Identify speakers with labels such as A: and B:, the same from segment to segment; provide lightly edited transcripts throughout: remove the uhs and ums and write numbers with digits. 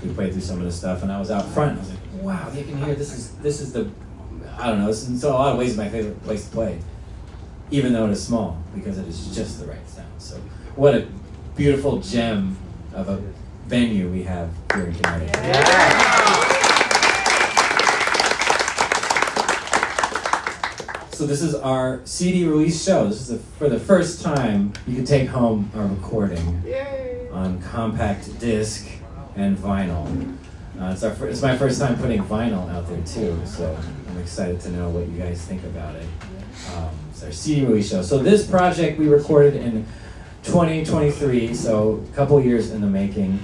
A: We played through some of the stuff, and I was out front. I was like, wow, you can hear this is the, I don't know, this is in a lot of ways my favorite place to play, even though it is small, because it is just the right sound. So what a beautiful gem of a venue we have here in Connecticut. So this is our CD release show. This is for the first time you can take home our recording on compact disc and vinyl. It's my first time putting vinyl out there too, so I'm excited to know what you guys think about it. It's our CD release show. So this project we recorded in 2023, so a couple years in the making,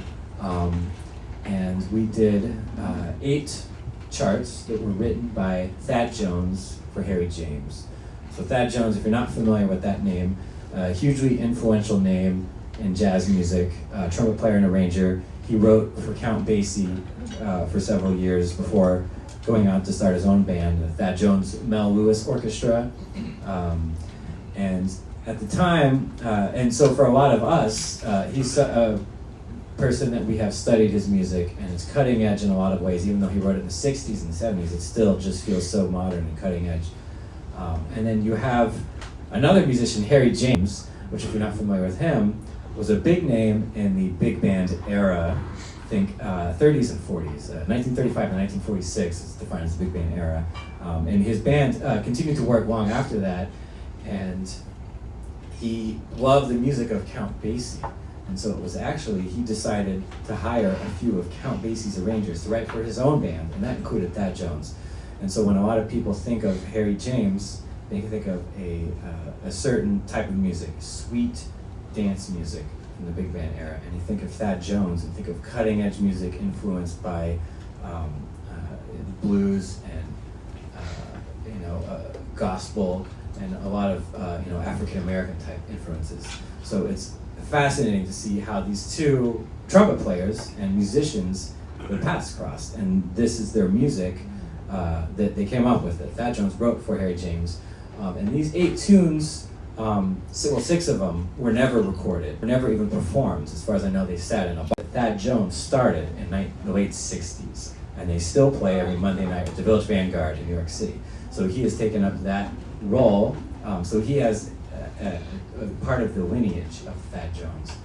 A: and we did 8 charts that were written by Thad Jones for Harry James. So Thad Jones, if you're not familiar with that name, hugely influential name in jazz music, trumpet player and arranger. He wrote for Count Basie for several years before going out to start his own band, the Thad Jones Mel Lewis Orchestra. And at the time, and so for a lot of us, he's a person that we have studied his music, and it's cutting edge in a lot of ways. Even though he wrote it in the 60s and 70s, it still just feels so modern and cutting edge. And then you have another musician, Harry James, which if you're not familiar with him, was a big name in the big band era, I think 30s and 40s. 1935 to 1946 is defined as the big band era. And his band continued to work long after that, and he loved the music of Count Basie. And so it was actually, he decided to hire a few of Count Basie's arrangers to write for his own band, and that included Thad Jones. And so when a lot of people think of Harry James, they think of a certain type of music, sweet dance music from the big band era. And you think of Thad Jones and think of cutting edge music influenced by blues and gospel and a lot of African American type influences. So it's fascinating to see how these two trumpet players and musicians, their paths crossed, and this is their music that they came up with. That Thad Jones wrote for Harry James, and these 8 tunes, 6 of them were never recorded, were never even performed. As far as I know, they sat in a bar. Thad Jones started in the late 60s, and they still play every Monday night at the Village Vanguard in New York City. So he has taken up that role. So he has a part of the lineage of Thad Jones.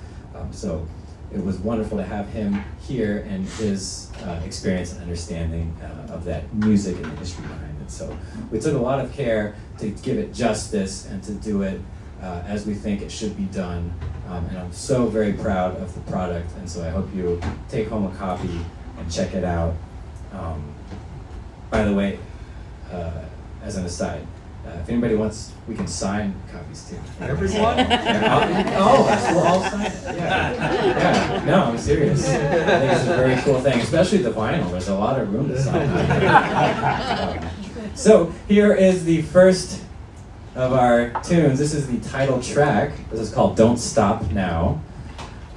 A: So it was wonderful to have him here and his experience and understanding of that music and the history behind it. So we took a lot of care to give it justice and to do it as we think it should be done. And I'm so very proud of the product, and so I hope you take home a copy and check it out. By the way, as an aside, if anybody wants, we can sign copies too.
B: Everyone?
A: We'll all sign it. Yeah. No, I'm serious. I think it's a very cool thing, especially the vinyl. There's a lot of room to sign. So here is the first of our tunes. This is the title track. This is called "Don't Stop Now,"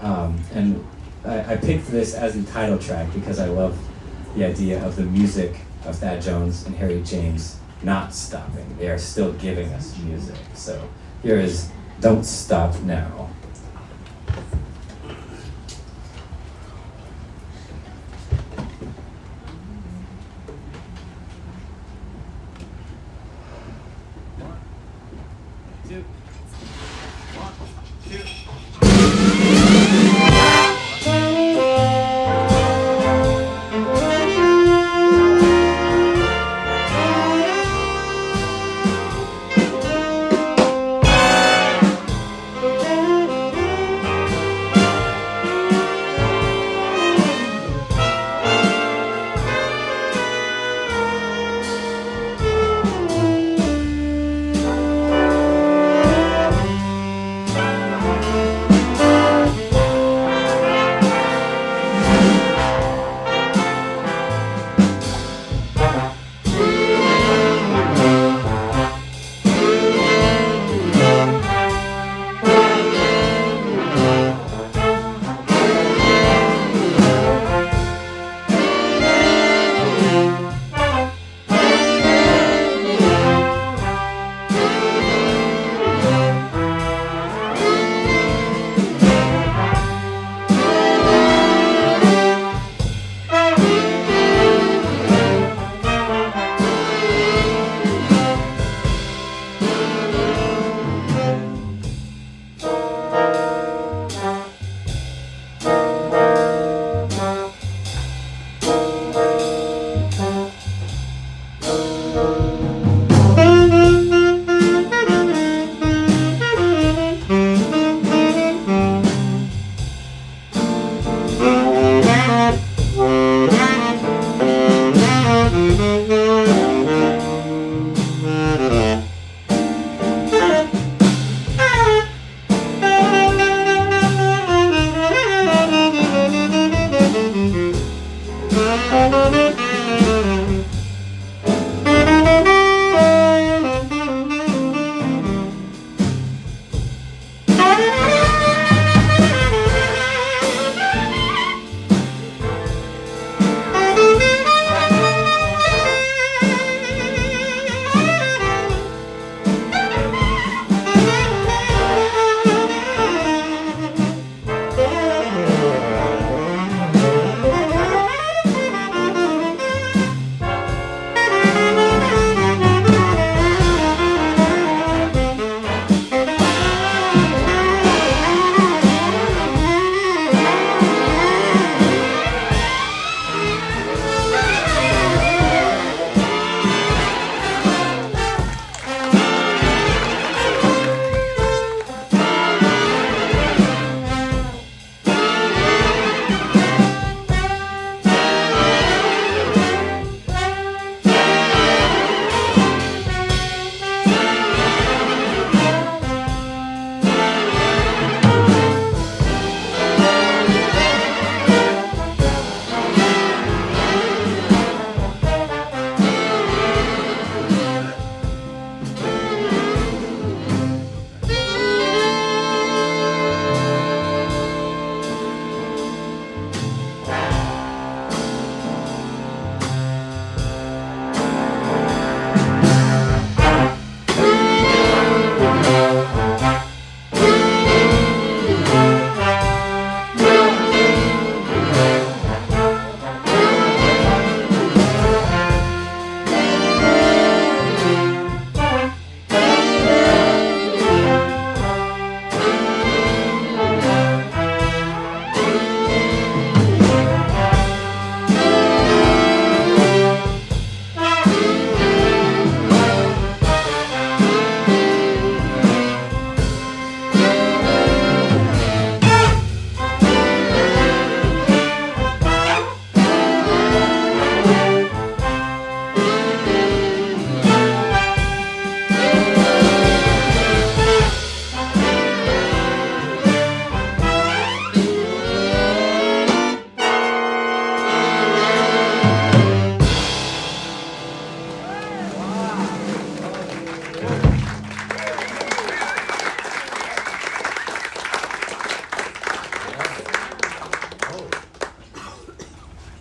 A: and I picked this as the title track because I love the idea of the music of Thad Jones and Harry James not stopping. They are still giving us music. So here is "Don't Stop Now."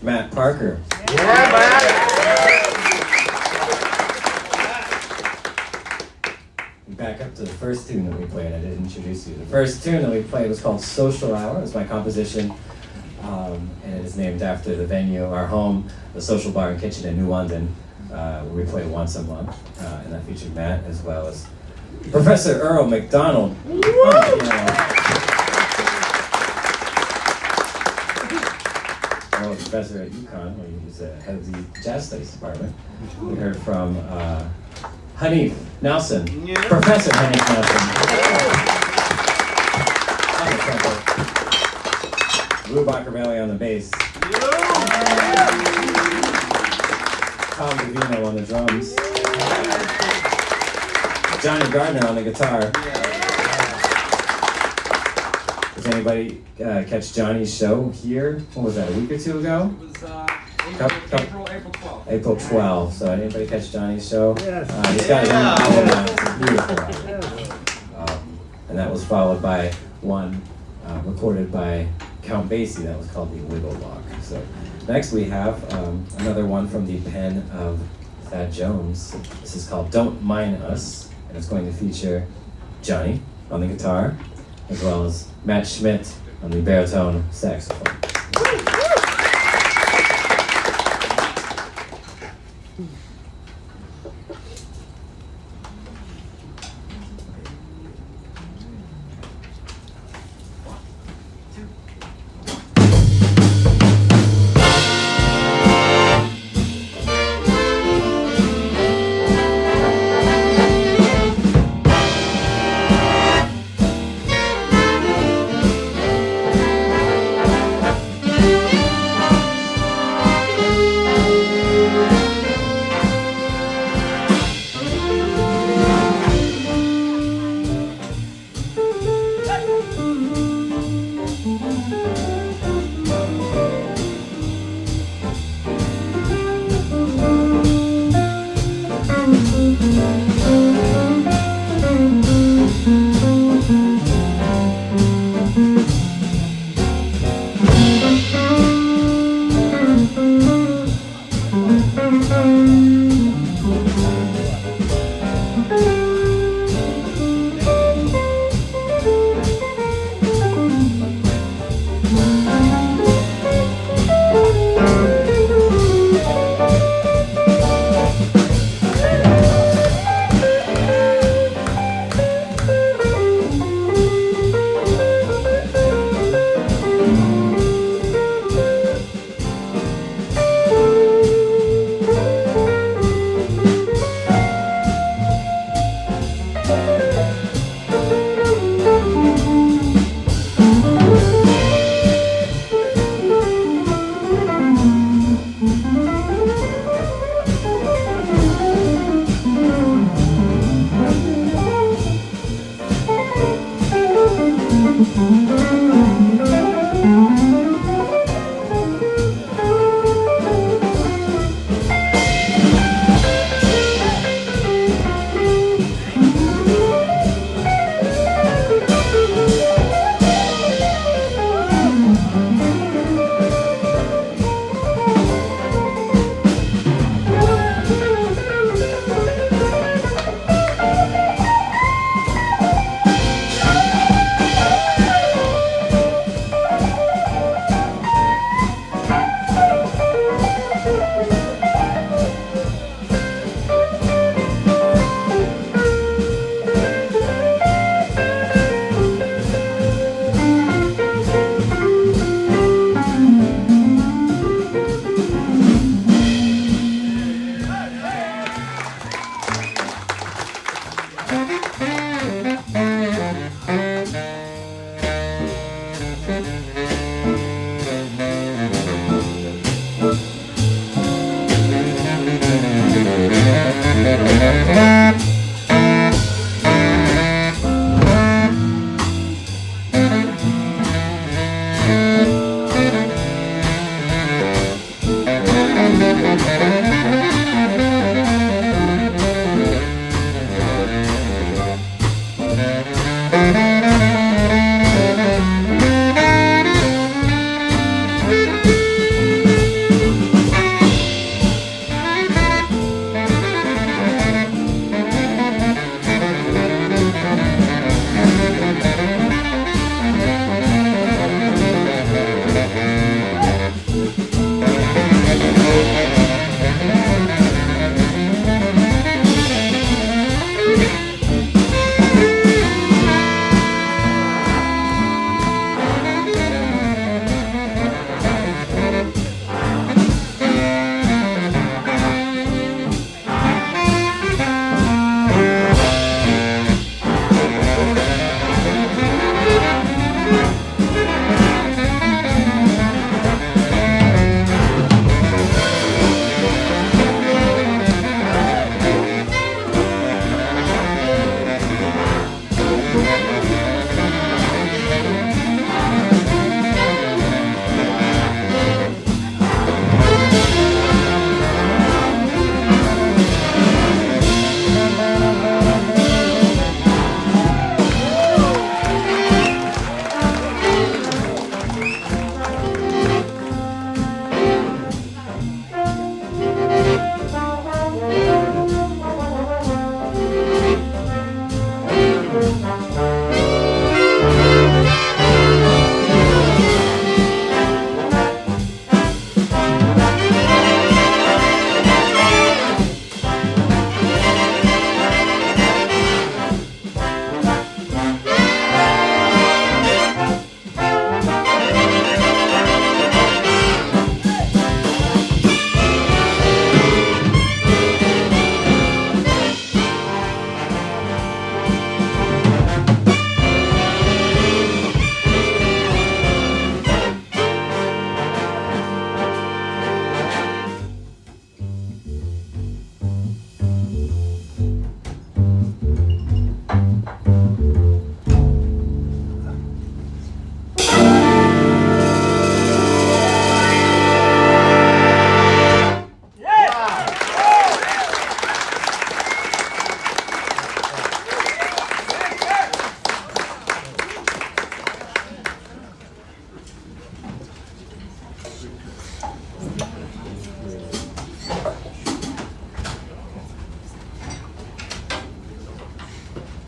A: Matt Parker.
B: Yeah, Matt.
A: Back up to the first tune that we played. I didn't introduce you. The first tune that we played was called Social Hour. It was my composition, and it is named after the venue, our home, the Social Bar and Kitchen in New London, where we play once a month. And that featured Matt as well as Professor Earl MacDonald. Earl was a professor at UConn, where he was head of the Jazz Studies Department. We heard from Haneef Nelson, Professor Haneef Nelson. On the trumpet. Bocciarelli on the bass. Tom Devino on the drums. Gianni Gardner on the guitar. Does anybody catch Johnny's show here? What was that, a week or two ago?
C: It was April 12th.
A: April 12th. So anybody catch Johnny's show?
B: Yes.
A: He's got his own album out. It's a beautiful album. And that was followed by one recorded by Count Basie that was called The Wiggle Walk. So next we have another one from the pen of Thad Jones. This is called Don't Mind Us, and it's going to feature Johnny on the guitar, as well as Matt Schmidt on the baritone saxophone.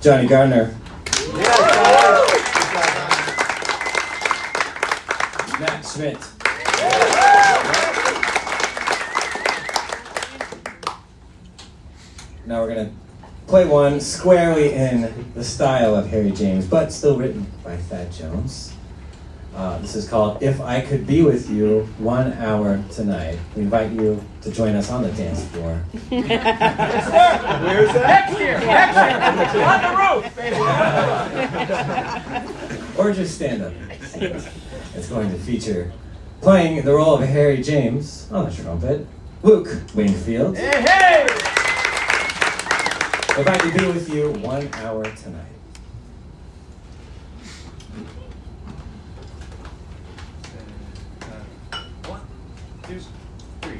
A: Gianni Gardner. Matt Schmidt. Now we're going to play one squarely in the style of Harry James, but still written by Thad Jones. This is called If I Could Be With You 1 Hour Tonight. We invite you to join us on the dance floor.
C: Where's that? Next year! On the roof!
A: Or just stand up. It's going to feature playing the role of Harry James on the trumpet, Luke Wingfield.
C: Hey, hey!
A: If I Could Be With You 1 Hour Tonight.
C: 1, 2, 3.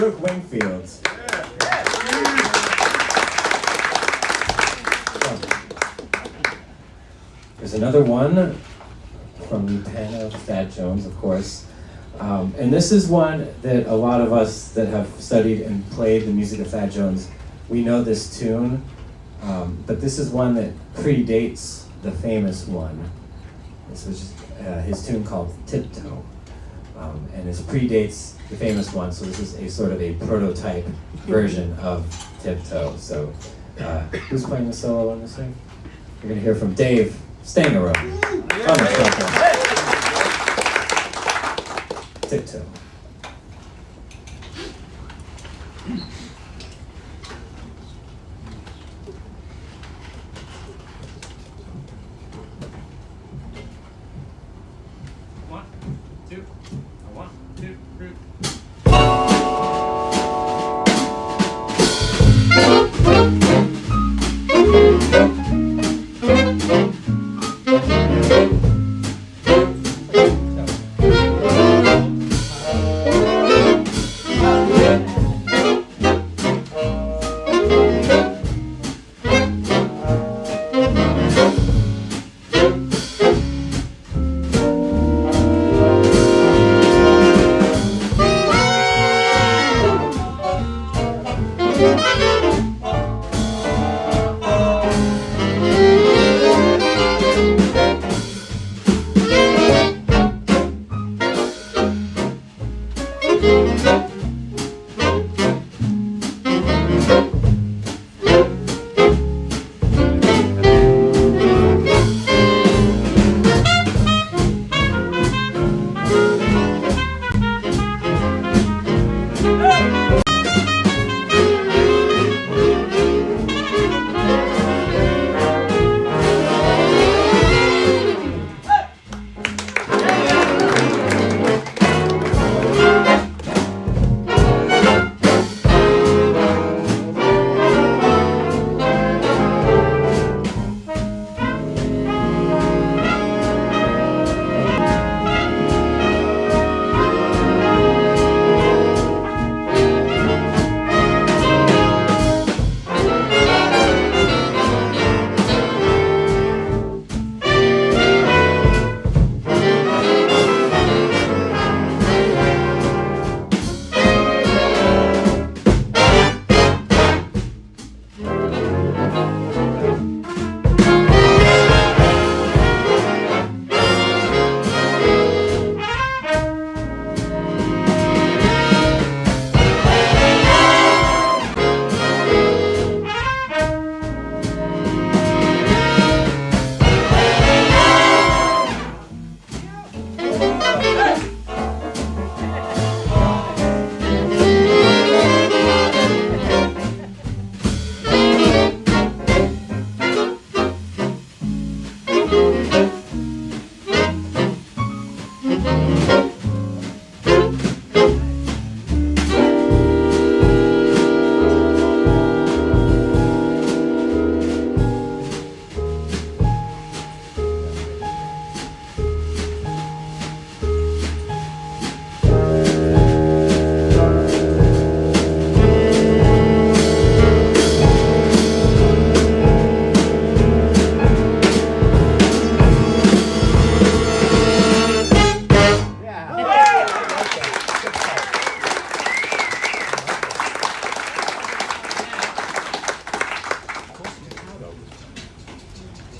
A: Luke Wingfield. There's another one from the pen of Thad Jones, of course. And this is one that a lot of us that have studied and played the music of Thad Jones, we know this tune, but this is one that predates the famous one. This was his tune called Tiptoe, and it predates the famous one, so this is a sort of a prototype version of Tiptoe. So who's playing the solo on this thing? We're going to hear from Dave Stangarone on the trumpet. Tiptoe.
C: One, two, three.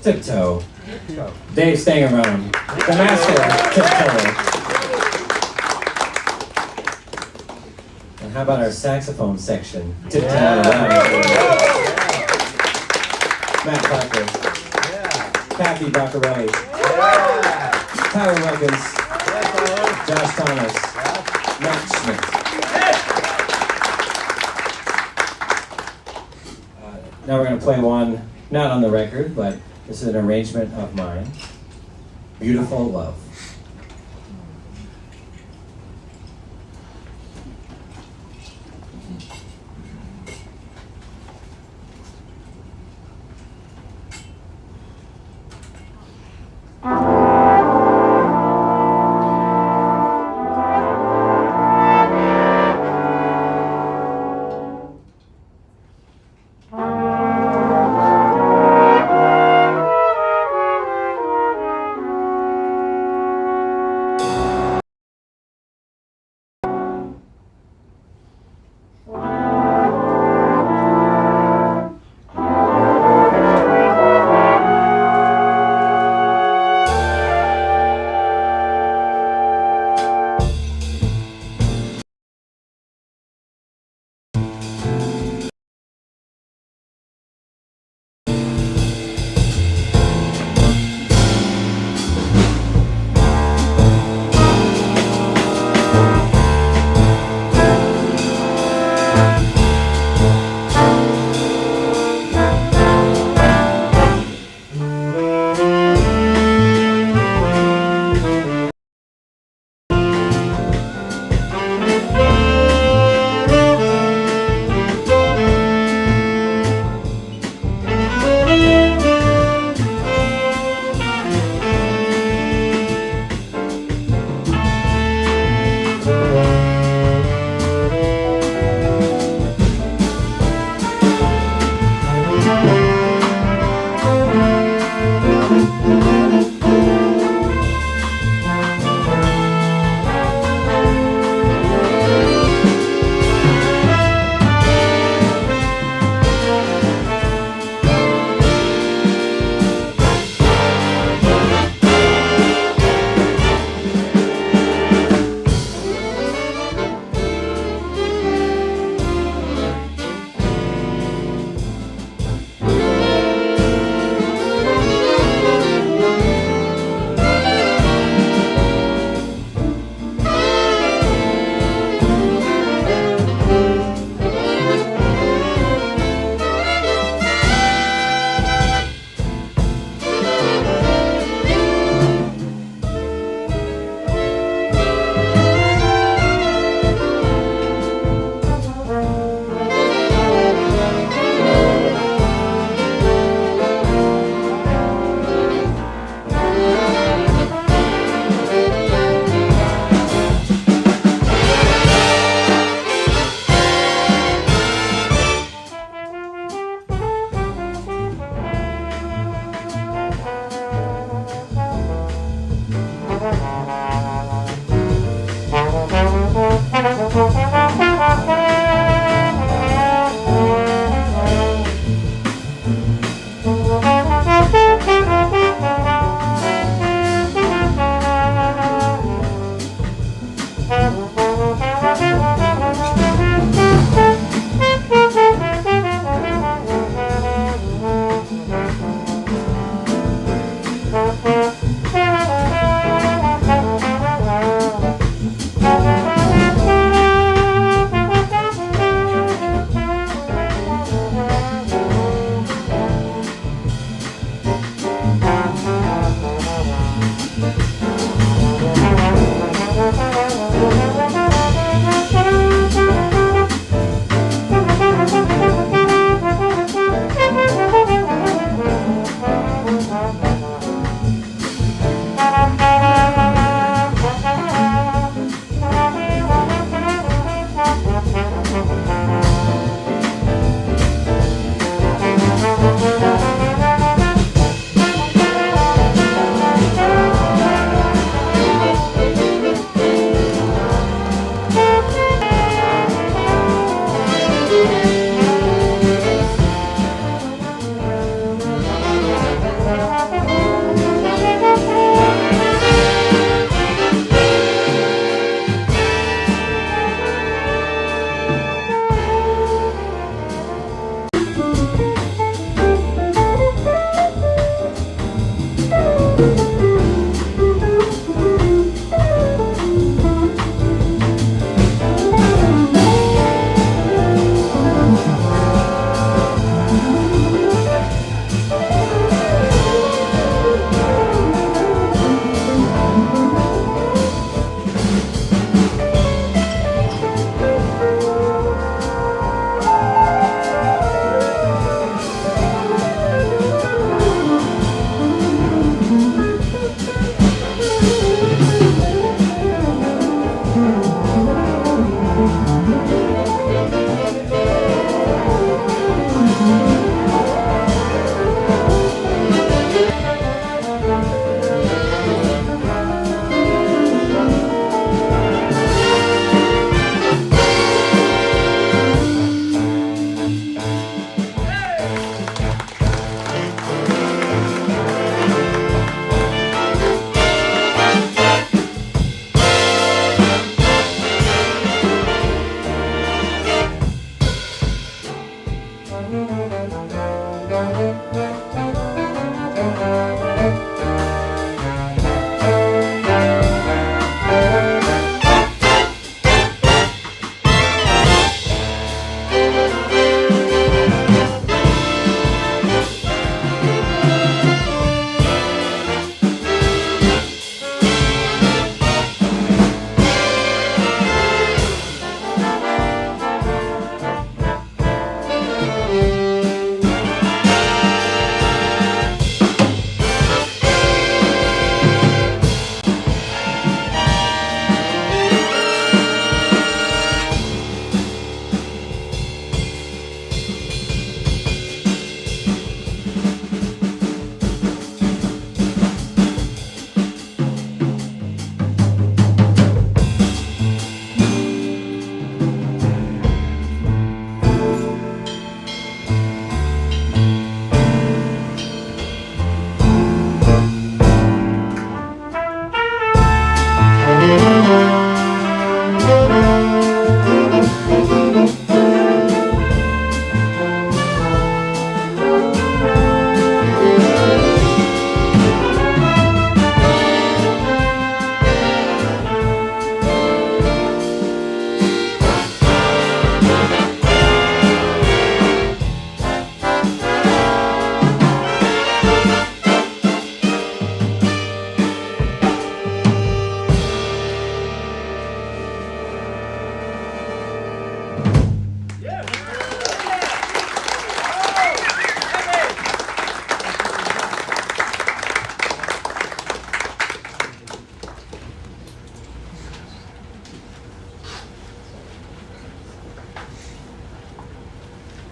A: Tiptoe. Dave Stangarone, the master of tiptoe. And how about our saxophone section? Tiptoe around. Matt Parker. Kathy Bocciarelli. Tyler Wilkins. Josh Thomas. Matt Schmidt. Now we're going to play one, not on the record, but this is an arrangement of mine. Beautiful Love.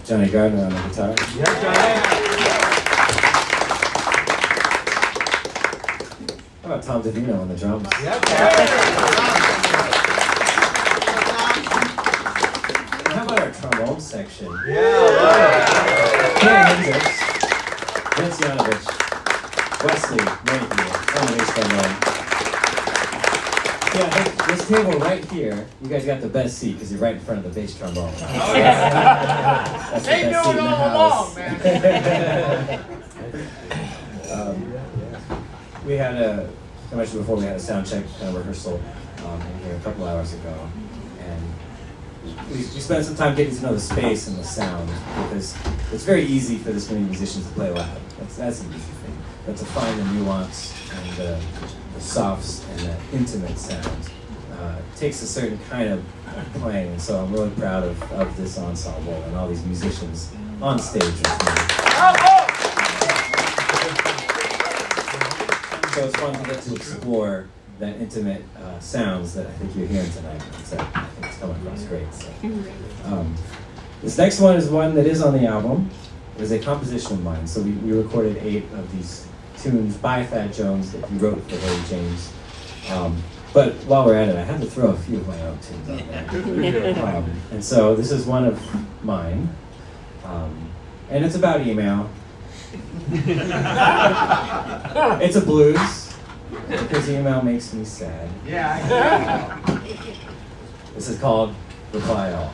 A: Gianni Gardner on the guitar.
B: Yeah, Johnny.
A: How about Tom Devino on the drums?
B: Yeah,
A: How about our trombone section?
B: Yeah.
A: Hendrix, Yanovitch, Wes Mayhew on the bass trombone. Yeah, I think this table right here, you guys got the best seat because you're right in front of the bass trombone.
B: Oh, yeah.
A: That's the
D: They
A: best
D: knew
A: seat
D: it
A: in the
D: all
A: house.
D: along, man.
A: We had I mentioned before, we had a sound check kind of rehearsal in here a couple hours ago, and we spent some time getting to know the space and the sound, because it's very easy for this many musicians to play loud. That's an easy thing. But to find the nuance and the softs and the intimate sound takes a certain kind of playing, and so I'm really proud of this ensemble and all these musicians on stage with me. So it's fun to get to explore that intimate sounds that I think you're hearing tonight. I think it's coming across great. So. This next one is one that is on the album. It was a composition of mine. So we recorded 8 of these tunes by Thad Jones that he wrote for Harry James. But while we're at it, I have to throw a few of my own tunes out there. And so this is one of mine. And it's about email. It's a blues, because email makes me sad.
B: Yeah.
A: This is called Reply All.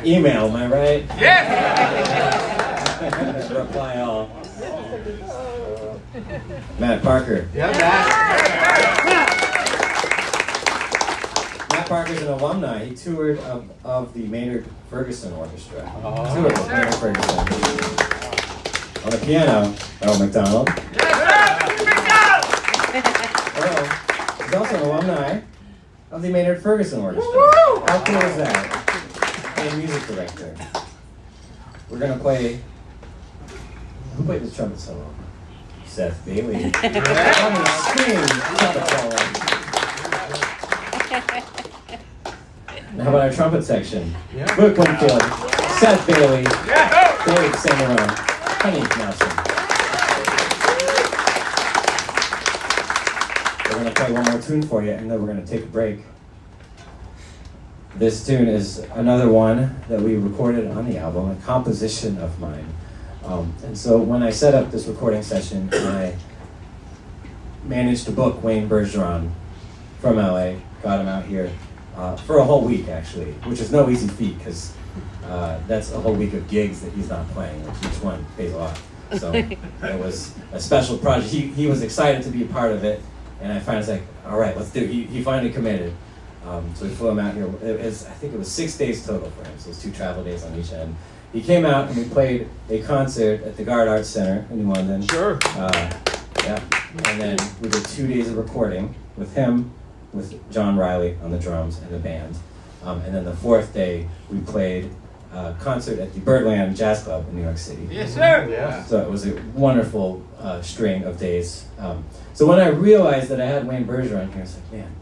A: Email, am I right?
C: Yeah!
A: Reply all. Matt Parker.
B: Yeah, Matt.
A: Matt Parker's an alumni. He toured of the Maynard Ferguson Orchestra.
B: Oh.
A: Toured with Maynard Ferguson. On the piano, Earl MacDonald. Earl is also an alumni of the Maynard Ferguson Orchestra. How cool is that? And music director. We're gonna play. Who played the trumpet solo? Seth Bailey. On the screen, trumpet solo. And how about our trumpet section?
B: Yeah.
A: Luke Wingfield, Seth Bailey, David Stangarone, Haneef Nelson. We're going to play one more tune for you, and then we're going to take a break. This tune is another one that we recorded on the album, a composition of mine. And so when I set up this recording session, I managed to book Wayne Bergeron from LA, got him out here for a whole week, actually, which is no easy feat, because that's a whole week of gigs that he's not playing, which each one pays a lot. So it was a special project. He was excited to be a part of it, and I finally was like, all right, let's do it. He finally committed. So we flew him out here. I think it was 6 days total for him, so it was 2 travel days on each end. He came out and we played a concert at the Gard Arts Center in New London.
B: Sure.
A: Yeah. And then we did 2 days of recording with him, with John Riley on the drums and the band. And then the 4th day, we played a concert at the Birdland Jazz Club in New York City.
C: Yes, sir!
B: Yeah.
A: So it was a wonderful string of days. So when I realized that I had Wayne Bergeron here, I was like, man,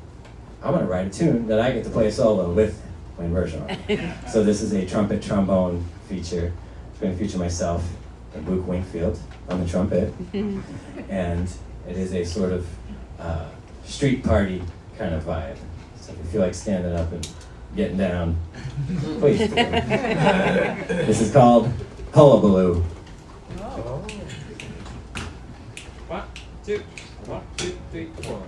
A: I want to write a tune that I get to play a solo with Wayne Bergeron. So this is a trumpet trombone feature. It's going to feature myself and Luke Wingfield on the trumpet. And it is a sort of street party kind of vibe. So if you feel like standing up and getting down, please do. This is called Hullabaloo.
B: Oh.
C: 1, 2, 1, 2, 3, 4.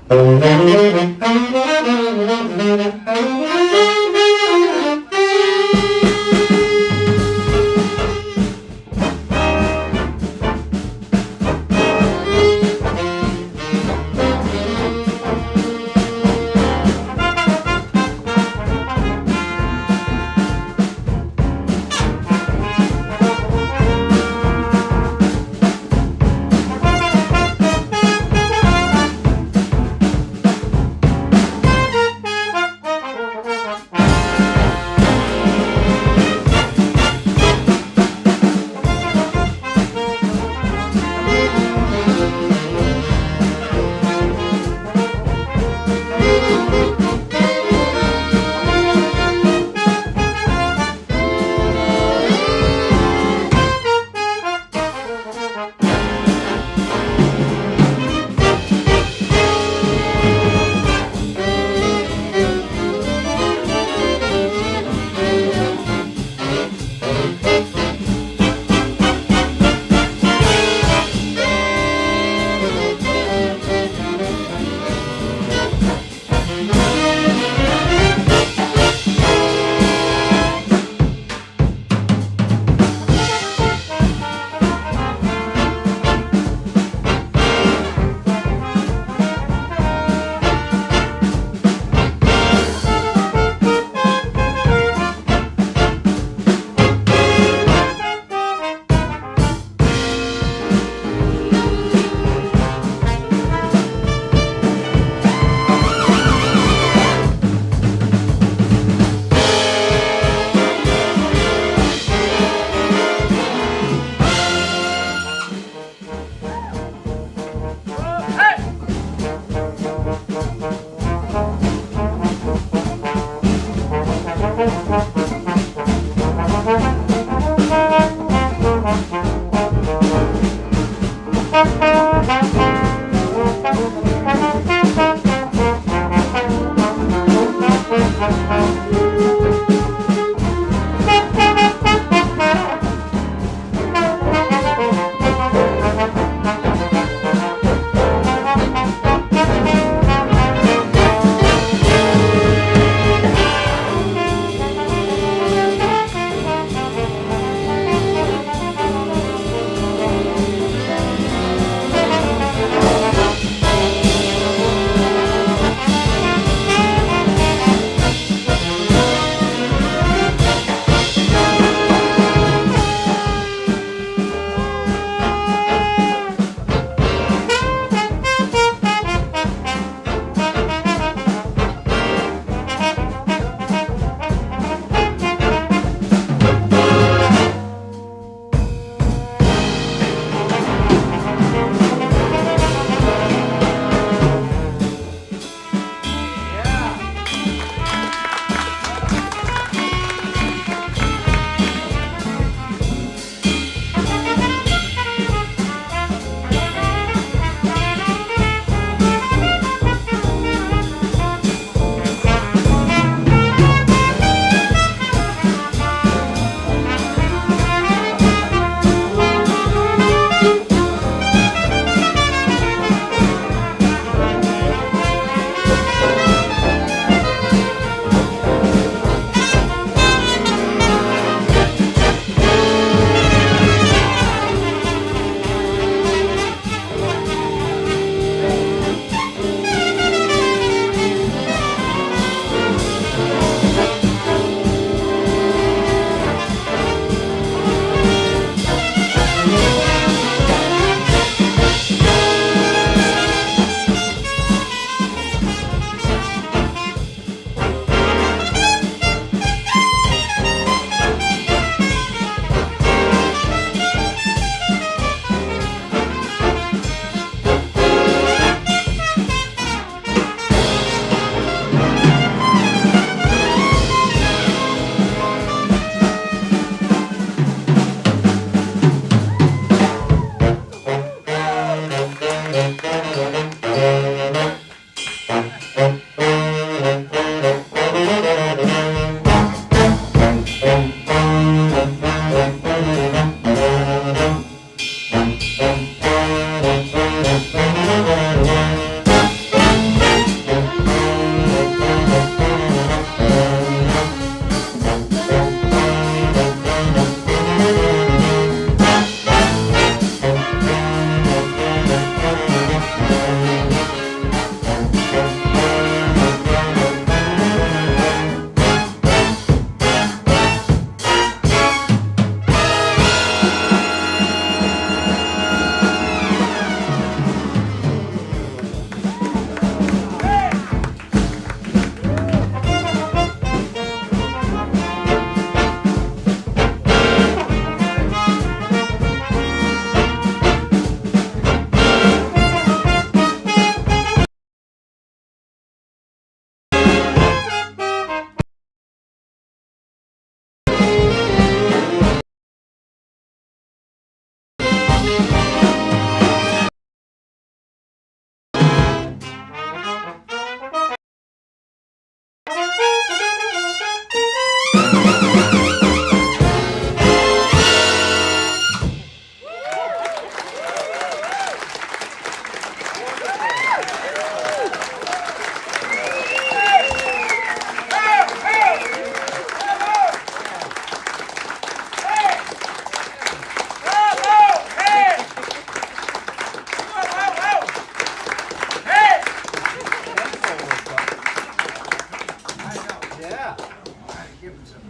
B: Give him some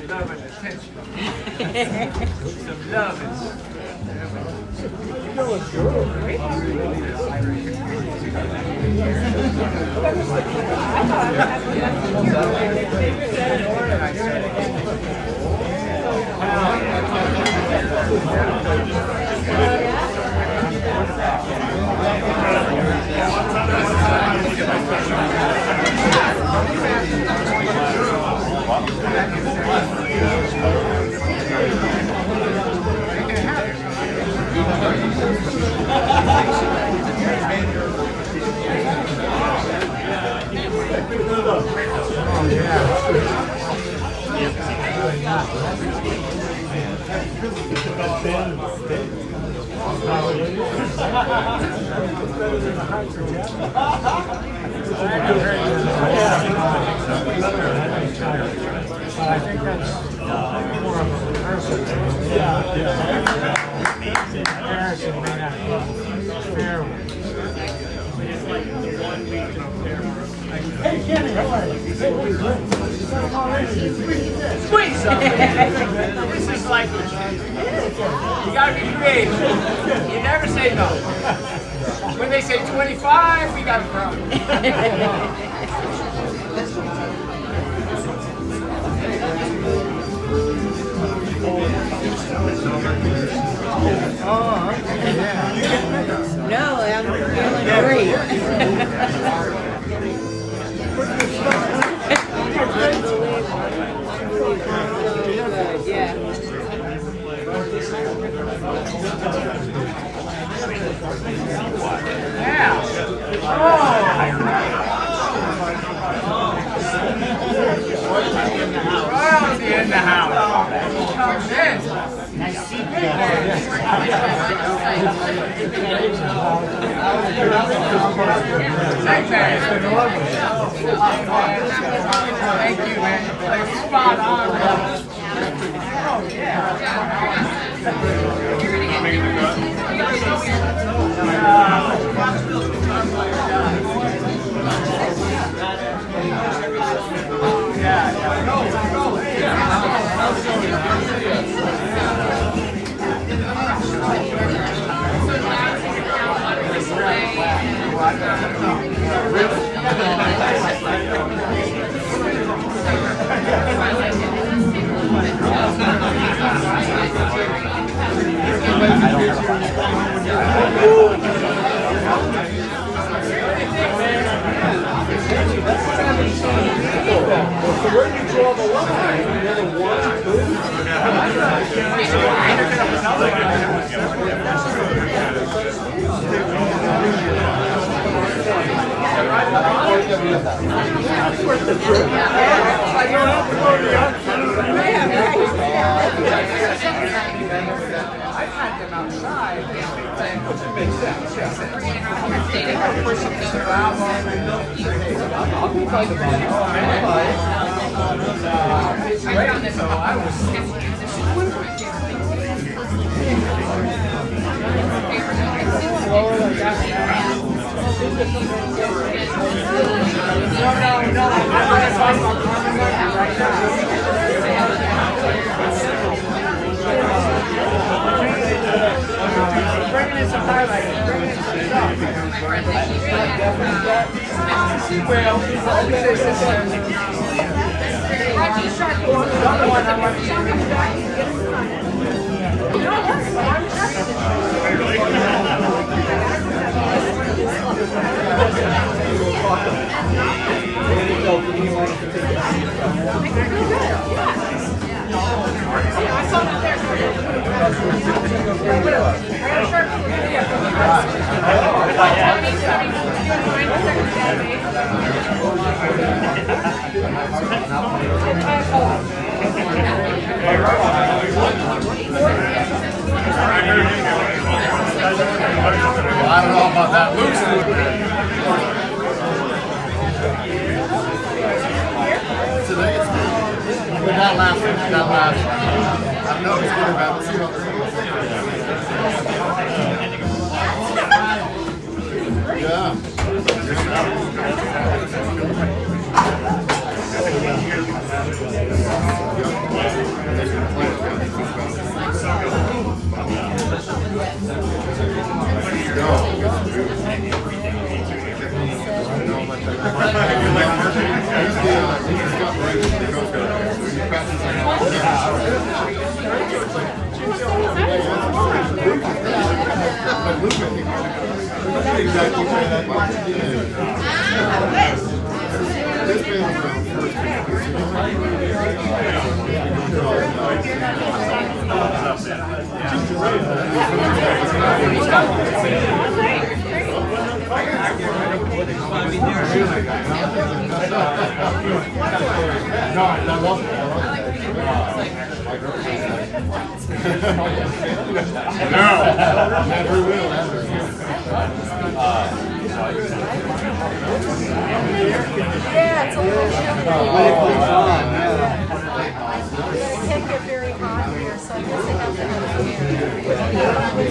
B: love and attention. Some love and
E: I think that's more of a rehearsal. Comparison may not be fair. Hey, Kenny, how are you?
B: squeeze something. This is like, you gotta be creative. You never say no. When they say 25, we got a problem.
E: Oh, okay, yeah.
F: No, I'm feeling great. Yeah.
B: Royalty in the house. Comes in. Thank you, man. Spot on. Oh, yeah.
D: So where do you draw the line?
B: I've had them outside. Which makes sense, yeah. Push them to the album. I'll be by the money. It's great, so I was... No, I'm going to talk about common right now. Bringing in some highlights, bringing in some stuff. Well, I saw that there.
G: I don't know about that. Luke's today it's good. But that last one, I know it's good about it. See how this
H: Yeah, it's a little It can get very hot here, so I guess they have to have a fan.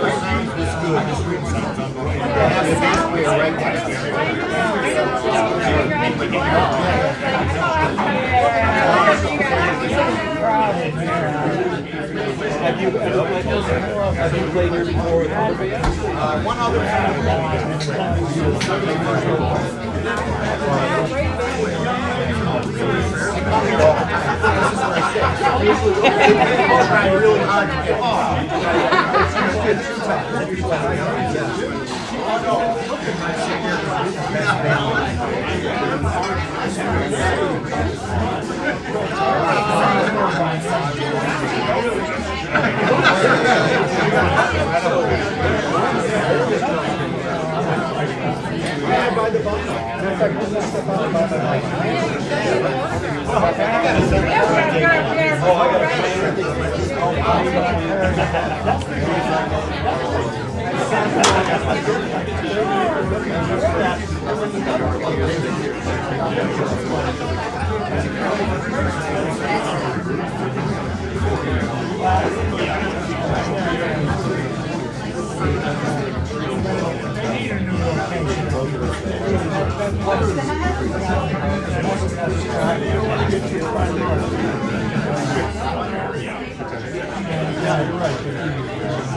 H: With all these people, I just didn't bring a coat because that's
C: Have you played here before with other bands?
G: One other really hard to get by the bottom. Yeah, you're right.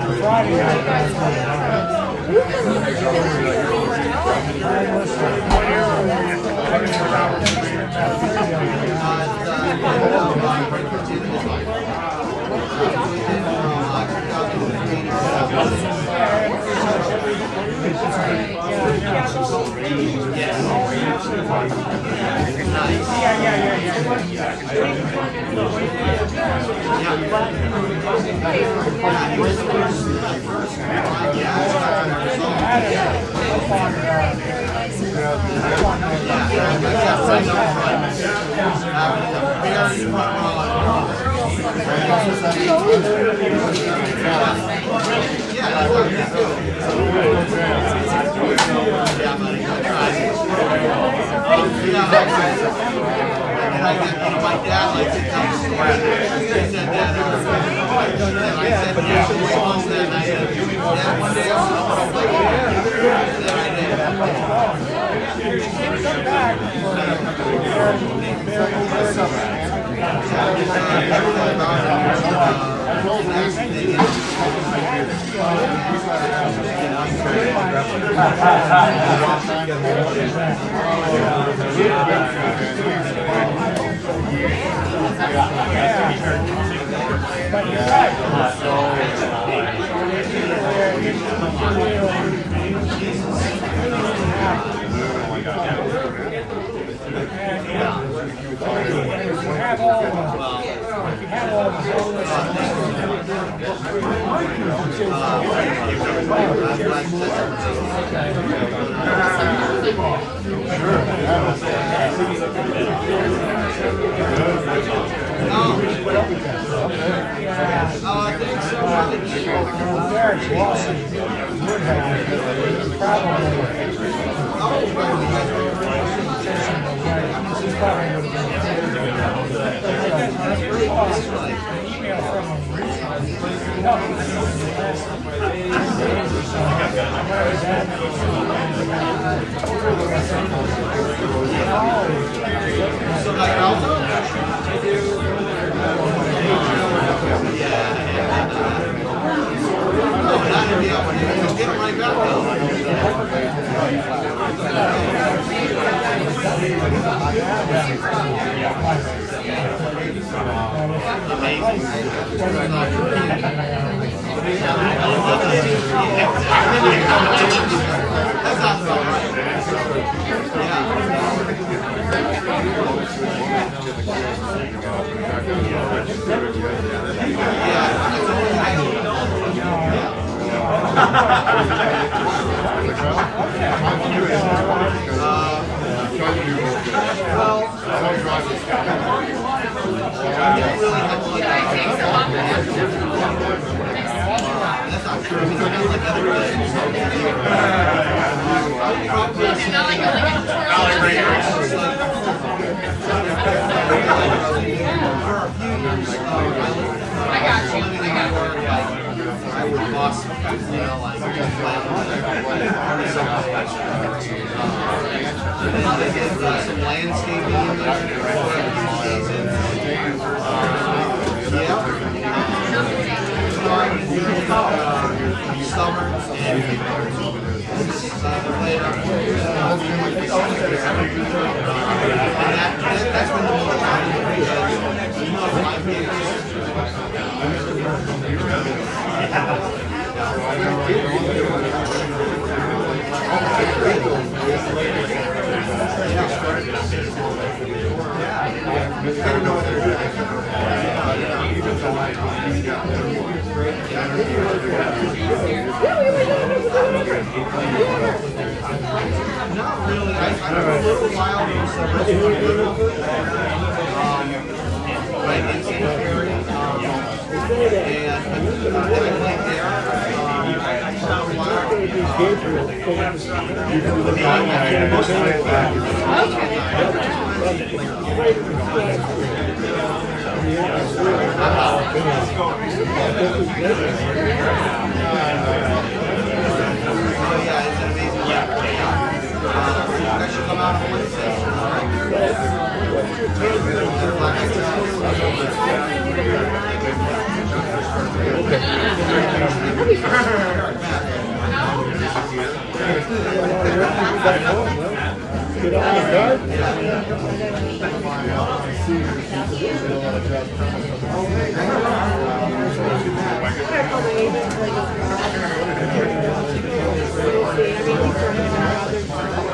D: Get on the guard.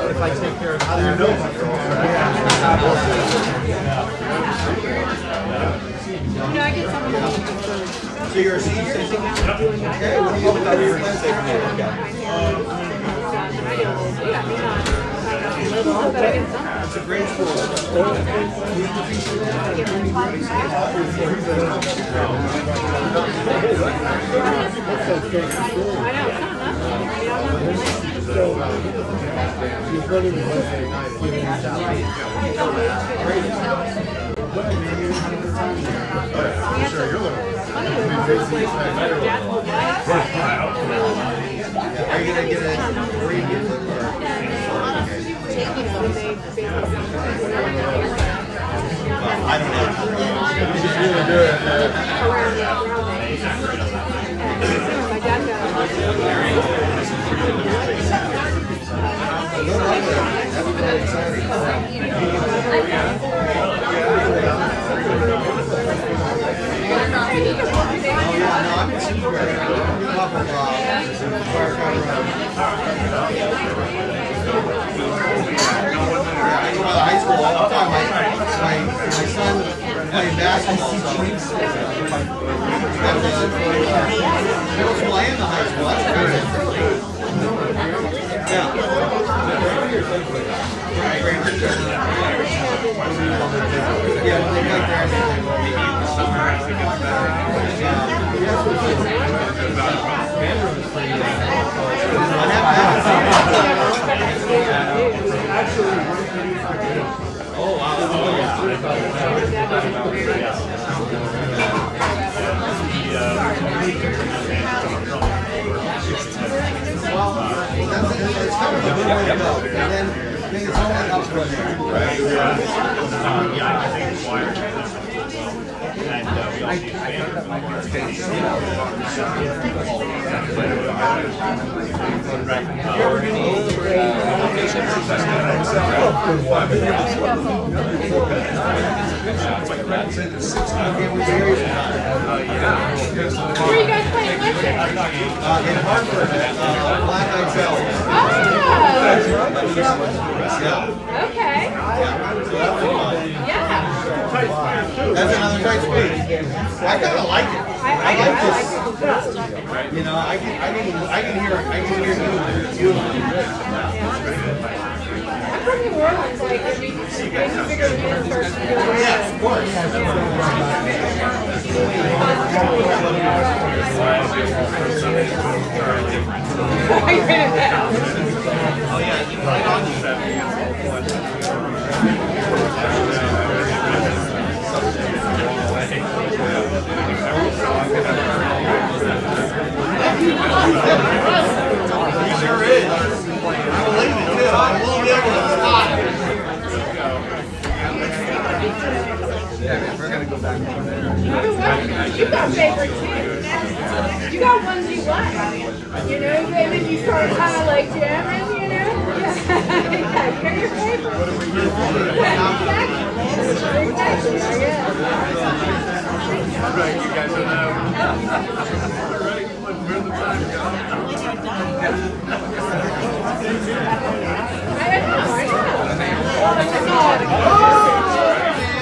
C: If I take care of how do you
H: Yeah, I get some of
C: So you're a senior? Okay, what do you have about your It's a great school.
G: Sure, you're little.
C: Are you going to get a review? I don't know. You just really do it. That's very exciting. I've been seeing her off of high school all the time. My son played basketball. Middle school and the high school. That's great. Yeah. Yeah, when they got there, oh wow. It's kind of a good way to go. And then I think it's all that up from there.
E: Yeah, I think it's wired. And we all need to
H: Where are you guys playing with it?
C: In Hartford, Black Eyed Bells.
H: Oh! Okay. Yeah.
C: That's another tight space. I kind of like it. I like this. You know, I can hear you.
H: I'm from New Orleans, like, I mean, you figure the first
C: Yeah, of course.
E: Oh yeah, you played on the
C: He sure is. I believe it too. I will never stop. Yeah, we're gonna go back over there.
H: You got favorites too. You got ones you like. You know, and then you start kind of like jamming, you know? Yeah, you got your favorites. Exactly, I guess.
E: Right, you guys don't know. Where's the time go?
H: I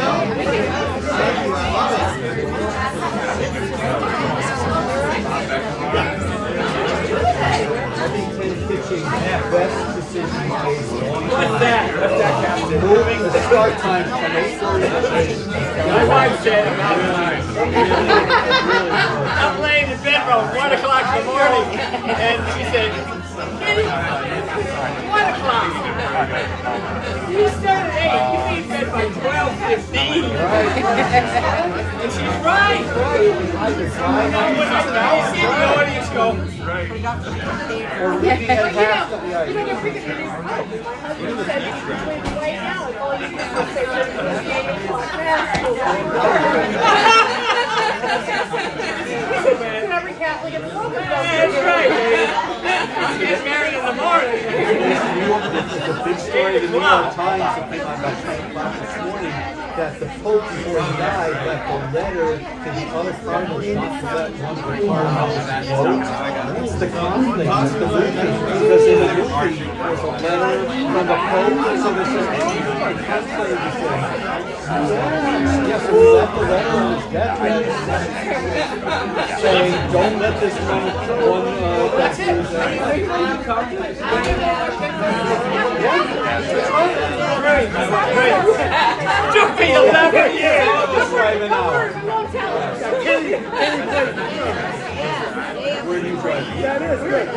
H: know.
B: What's that?
C: Moving the start time from 8:30.
B: My wife said about time. I'm laying in bed around 1 o'clock in the morning, and she said, Kitty, 1 o'clock. You start at 8, you be in bed by 12:15. And she's right. You know, when I see the audience go, right.
C: Or leaving at half of the ice.
H: You know, they're freaking my husband said you can win right now, like all you do is say you're going to be 8 o'clock Every Catholic in the world.
B: That's right. Get married the morning.
D: It's a big story in the New York Times, something like about 10 o'clock this morning, that the Pope, before he died, left a letter to the other cardinals not to let one of the cardinals vote. It's the conflict, it's the movement, because in the movie, there's a letter from the Pope, so there's just any translator to say, yes, we left the letter on his deathbed saying, don't let this one that's his
B: Took me 11 years.
D: driving out. Where do you drive?
H: That is good.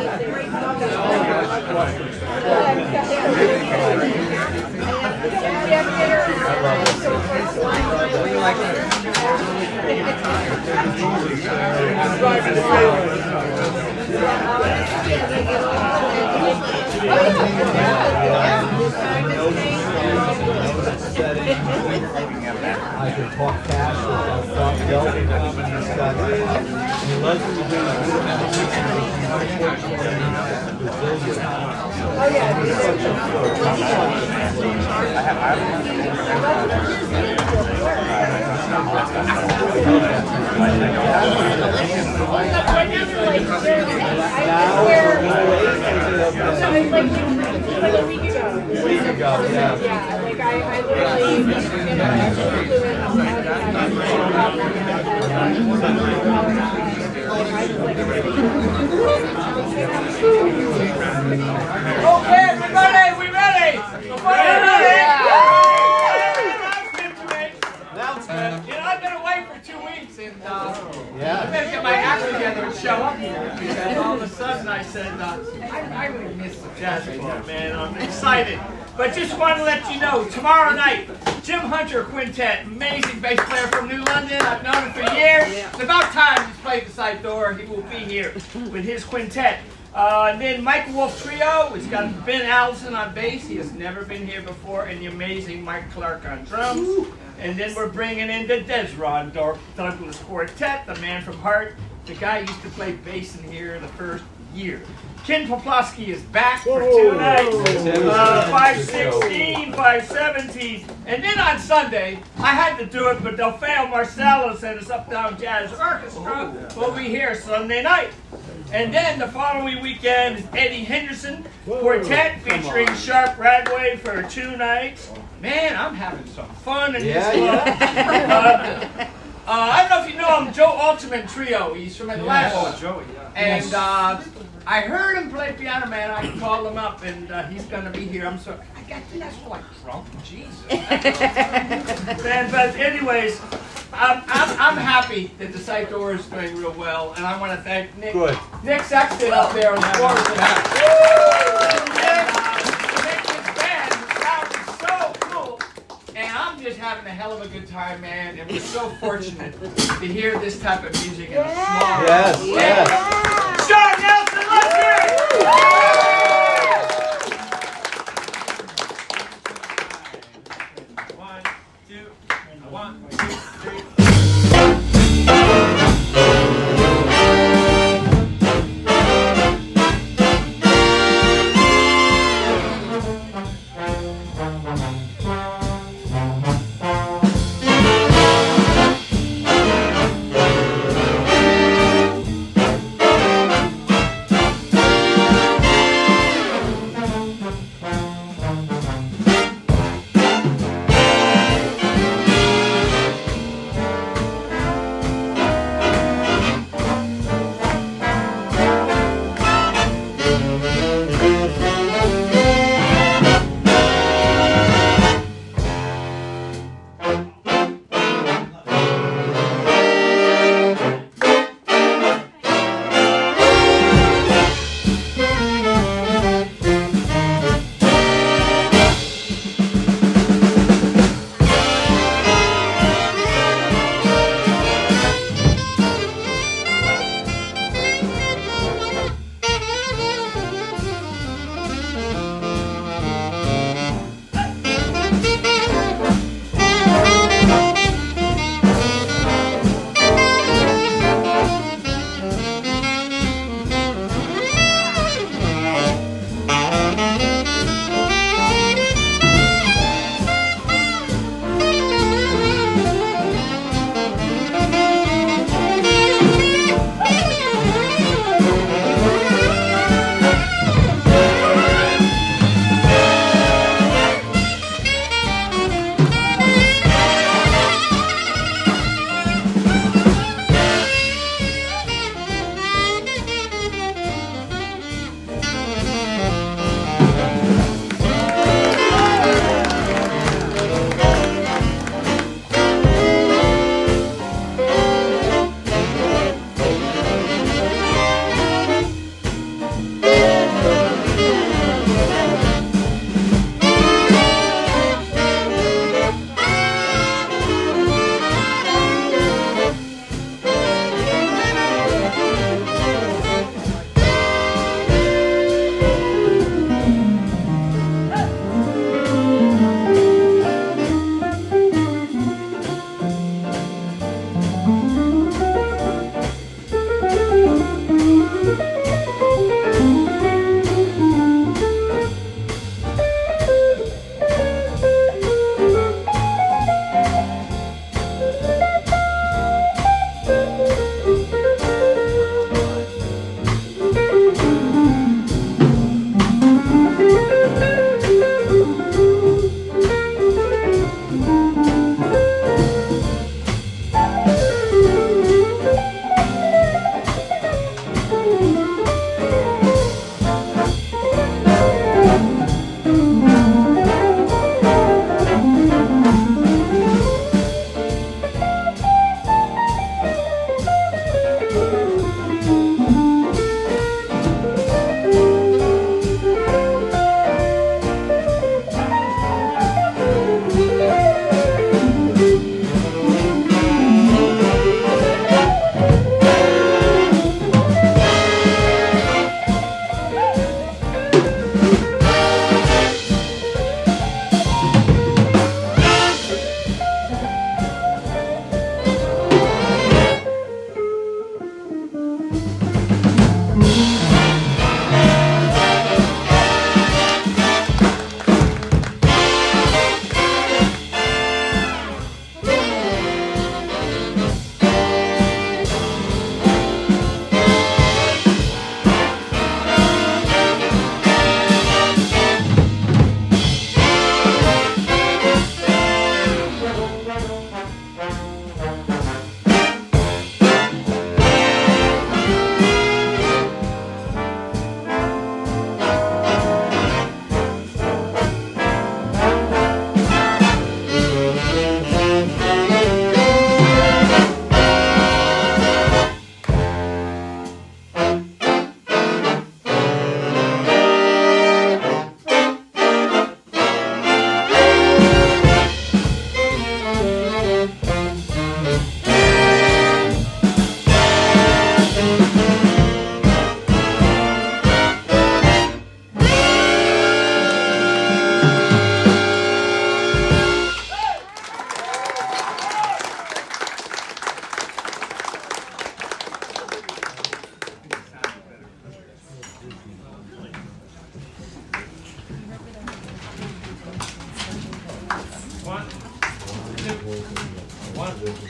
D: I can talk cash without talk Delvin. He loves me doing
H: Like a week ago.
D: yeah.
H: Yeah, like I literally, you know, actually flew in on
B: Okay, everybody, we ready? Announcement. You know, I've been away for 2 weeks, and I better get my act together and show up here, because all of a sudden I said, I really miss the jazz club, man. I'm excited. But just want to let you know, tomorrow night, Jim Hunter Quintet, amazing bass player from New London. I've known him for years. It's about time he's played the Sidedoor. He will be here with his quintet. And then Michael Wolf Trio. It's got Ben Allison on bass. He has never been here before. And the amazing Mike Clark on drums. And then we're bringing in the Desron Douglas Quartet, the man from Heart. The guy used to play bass in here the first year. Ken Poplawski is back for 2 nights, 516, 517. And then on Sunday, I had to do it, but Delfeo Marcellus and his Uptown Jazz Orchestra will be here Sunday night. And then the following weekend is Eddie Henderson Quartet featuring Sharp Radway for 2 nights. Man, I'm having some fun in this club. I don't know if you know him, Joe Altman Trio. He's from Atlanta.
E: Oh, Joey, yeah.
B: And I heard him play piano, man. I called him up, and he's going to be here. I'm sorry. I got that's like drunk. Jesus. Man, but anyways, I'm happy that the Sidedoor is doing real well, and I want to thank Nick.
D: Good.
B: Nick Sexton up there on the floor tonight. And I'm just having a hell of a good time, man. And we're so fortunate to hear this type of music in a small
D: Yes, yes.
B: Sean Nelson, let's hear it! 1, 2, 1, 2, 3.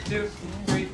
B: 2, 3.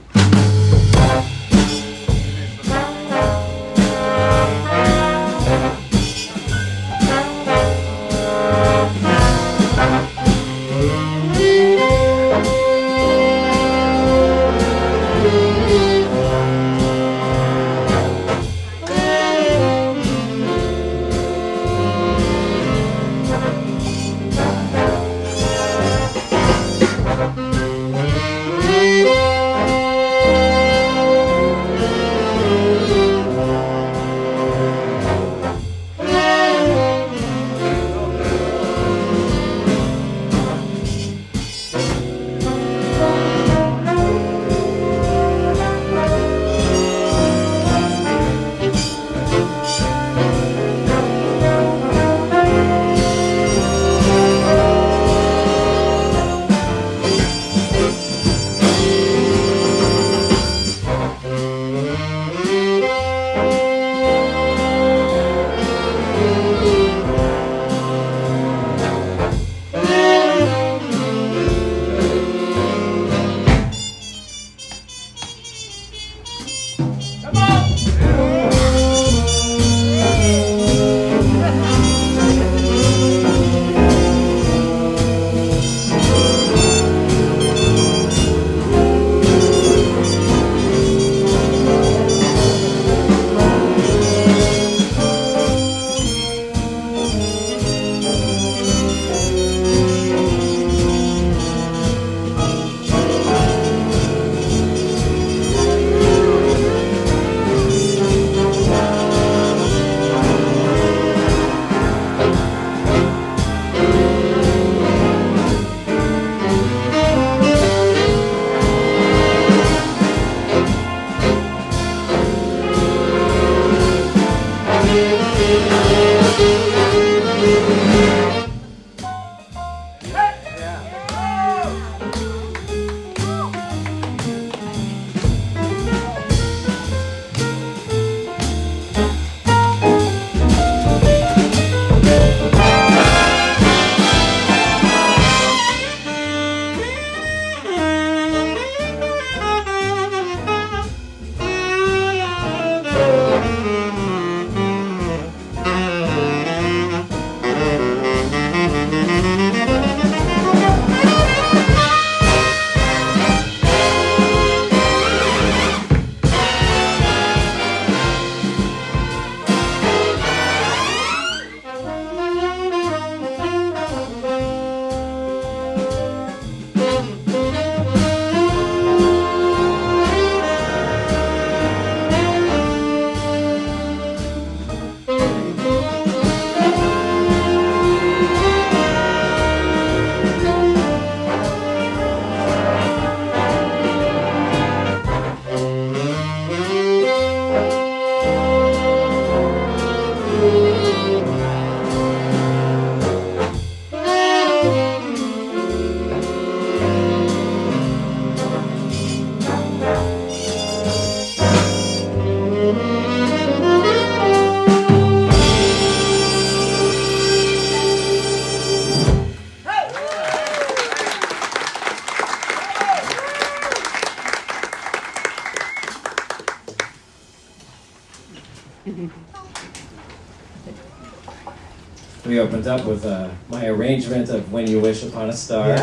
A: We opened up with my arrangement of When You Wish Upon a Star.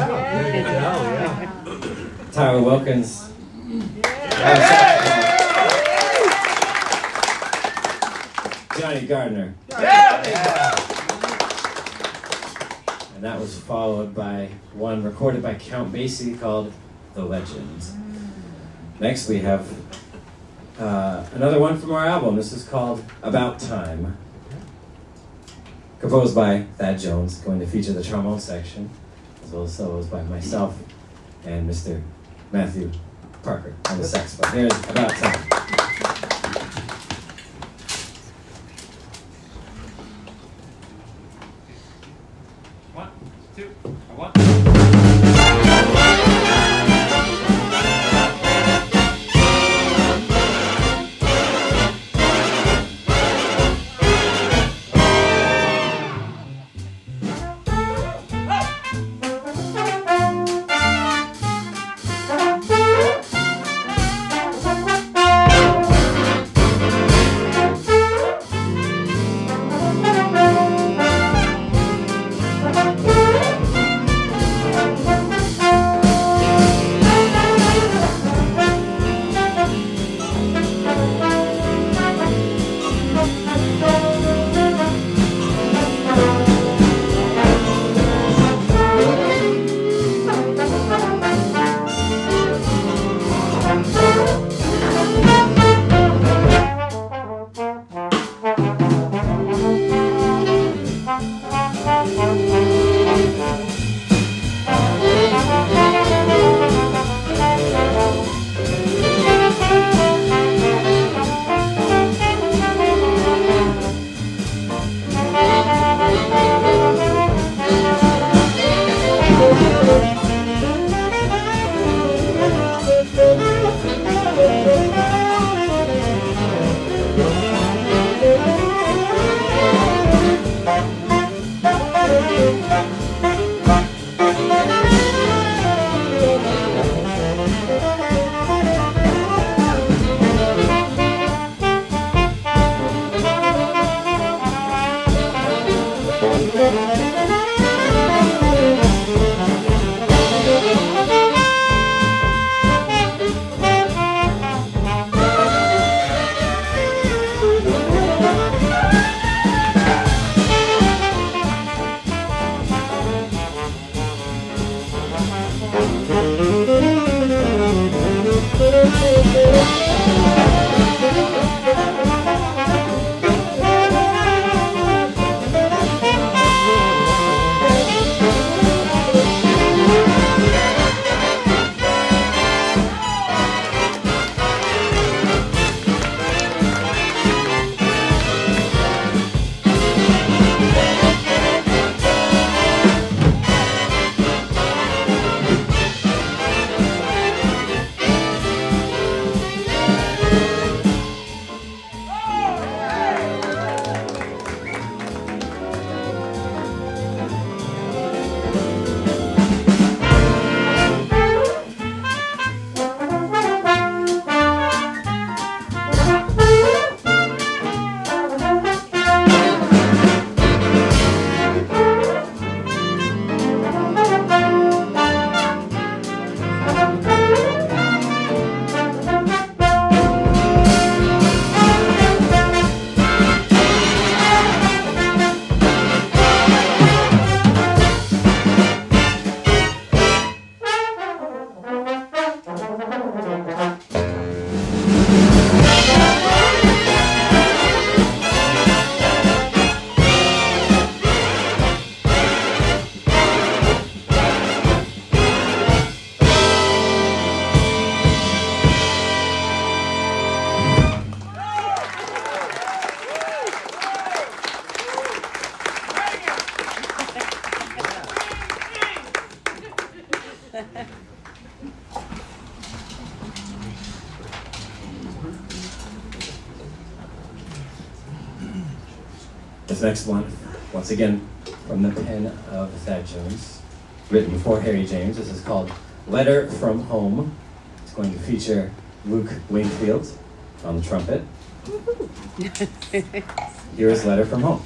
A: Tyler Wilkins. Gianni Gardner. And that was followed by one recorded by Count Basie called The Legend. Next we have another one from our album. This is called About Time. Composed by Thad Jones, going to feature the trombone section, as well as solos by myself and Mr. Matthew Parker on the saxophone. Here's About Time.
B: One, two, one.
A: This next one, once again, from the pen of Thad Jones, written for Harry James. This is called Letter from Home. It's going to feature Luke Wingfield on the trumpet. Here is Letter from Home.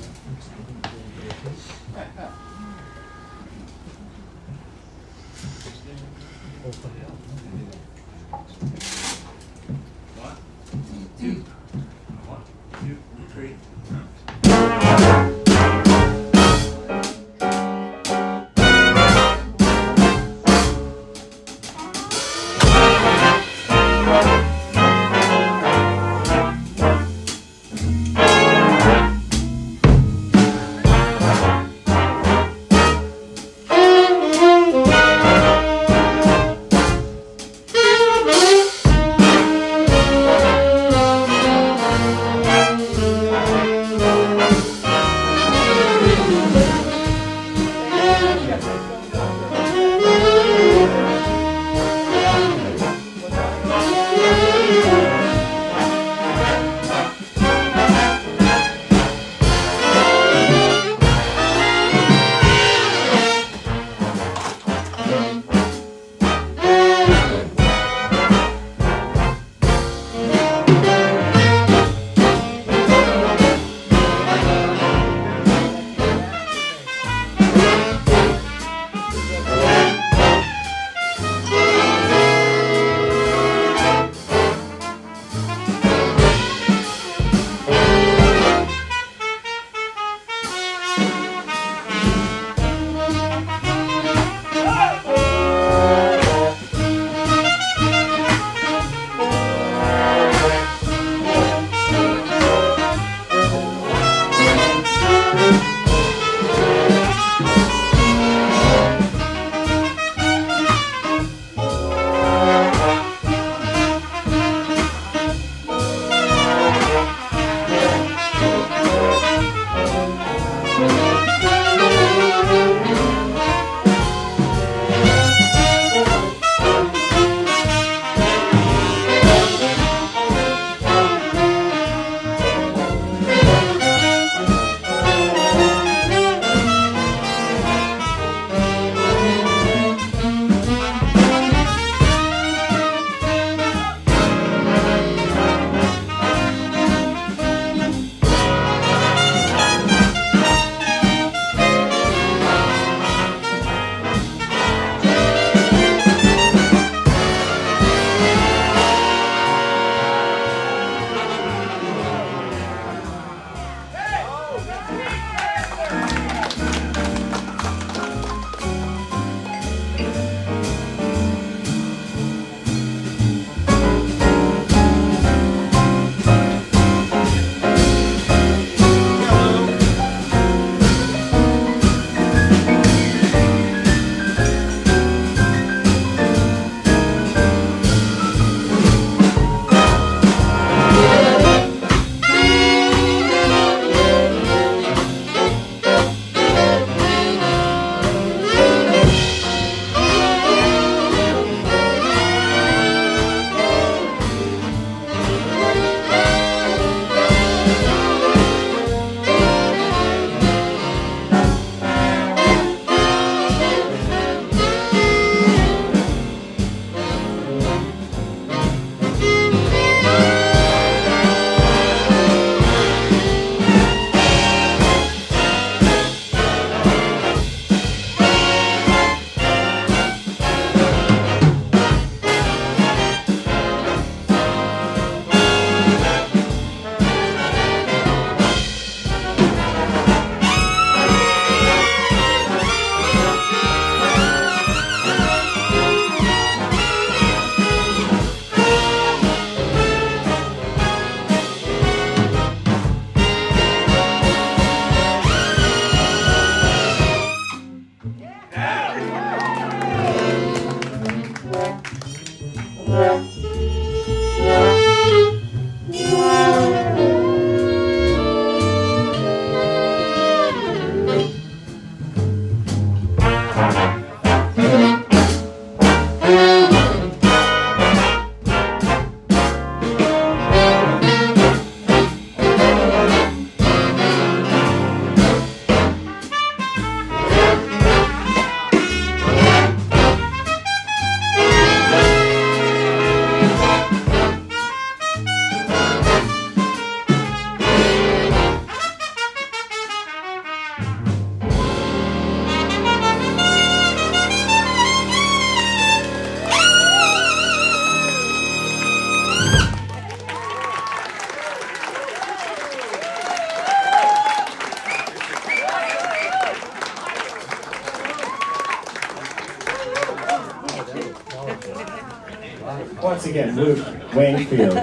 A: once again, Luke Wingfield.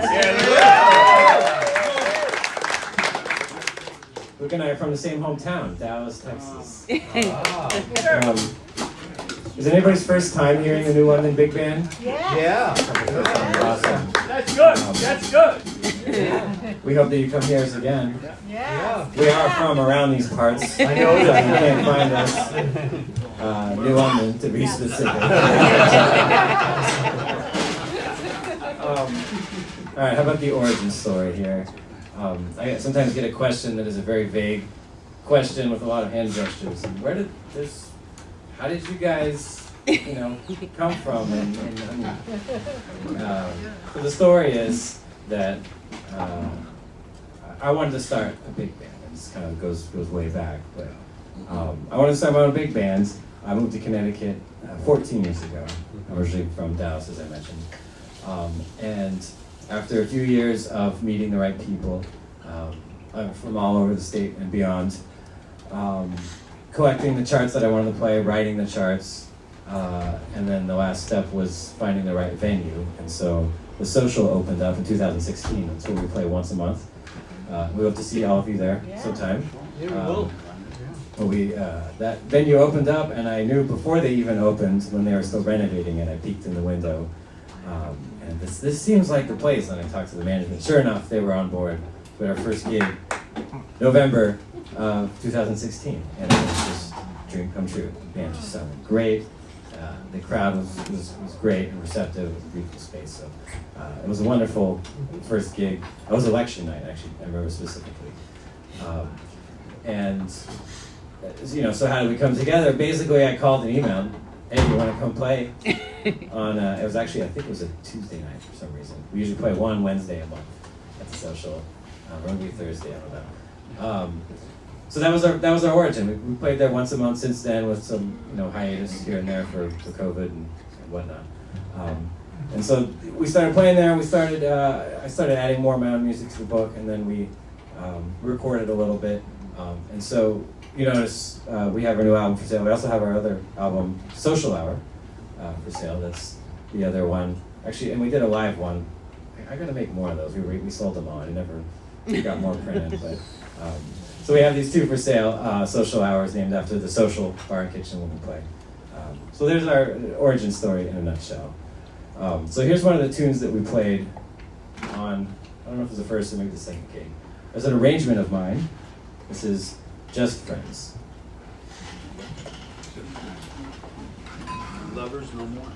A: Luke and I are from the same hometown, Dallas, Texas. Is it anybody's first time hearing the new London Big Band?
D: Yeah.
A: Awesome.
B: That's good. That's good.
A: We hope that you come hear us again.
D: Yeah.
A: We are from around these parts.
D: I know
A: You
D: that.
A: can't find us. New London, to be specific. All right, how about the origin story here? I sometimes get a question that is a very vague question with a lot of hand gestures. And where did this? How did you guys, come from? So the story is that I wanted to start a big band. This kind of goes way back, but I wanted to start my own big band. I moved to Connecticut 14 years ago. I'm originally from Dallas, as I mentioned, and after a few years of meeting the right people from all over the state and beyond, collecting the charts that I wanted to play, writing the charts, and then the last step was finding the right venue. And so the Social opened up in 2016. That's where we play once a month. We hope to see all of you there sometime.
D: Yeah, we will.
A: Well, that venue opened up, and I knew before they even opened, when they were still renovating it, I peeked in the window. And this seems like the place, and I talked to the management. Sure enough, they were on board. We had our first gig, November of 2016, and it was just a dream come true. The band just sounded great. The crowd was great and receptive. It was a beautiful space. So it was a wonderful first gig. It was election night, actually. I remember specifically. So how did we come together? Basically, I called and emailed, hey, you want to come play? On it was actually, I think it was a Tuesday night for some reason. We usually play one Wednesday a month at the Social. Or maybe Thursday, I don't know. So that was our origin. We played there once a month since then, with some hiatus here and there for COVID and whatnot. And so we started playing there. I started adding more of my own music to the book, and then we recorded a little bit. And so you notice we have our new album for sale. We also have our other album, Social Hour, for sale. That's the other one. Actually, and we did a live one. I gotta make more of those. We sold them all. I never got more printed, but. So we have these two for sale, Social Hours, named after the Social bar and kitchen where we play. So there's our origin story in a nutshell. So here's one of the tunes that we played on, I don't know if it was the first or maybe the second gig. There's an arrangement of mine. This is Just Friends.
C: Lovers no more.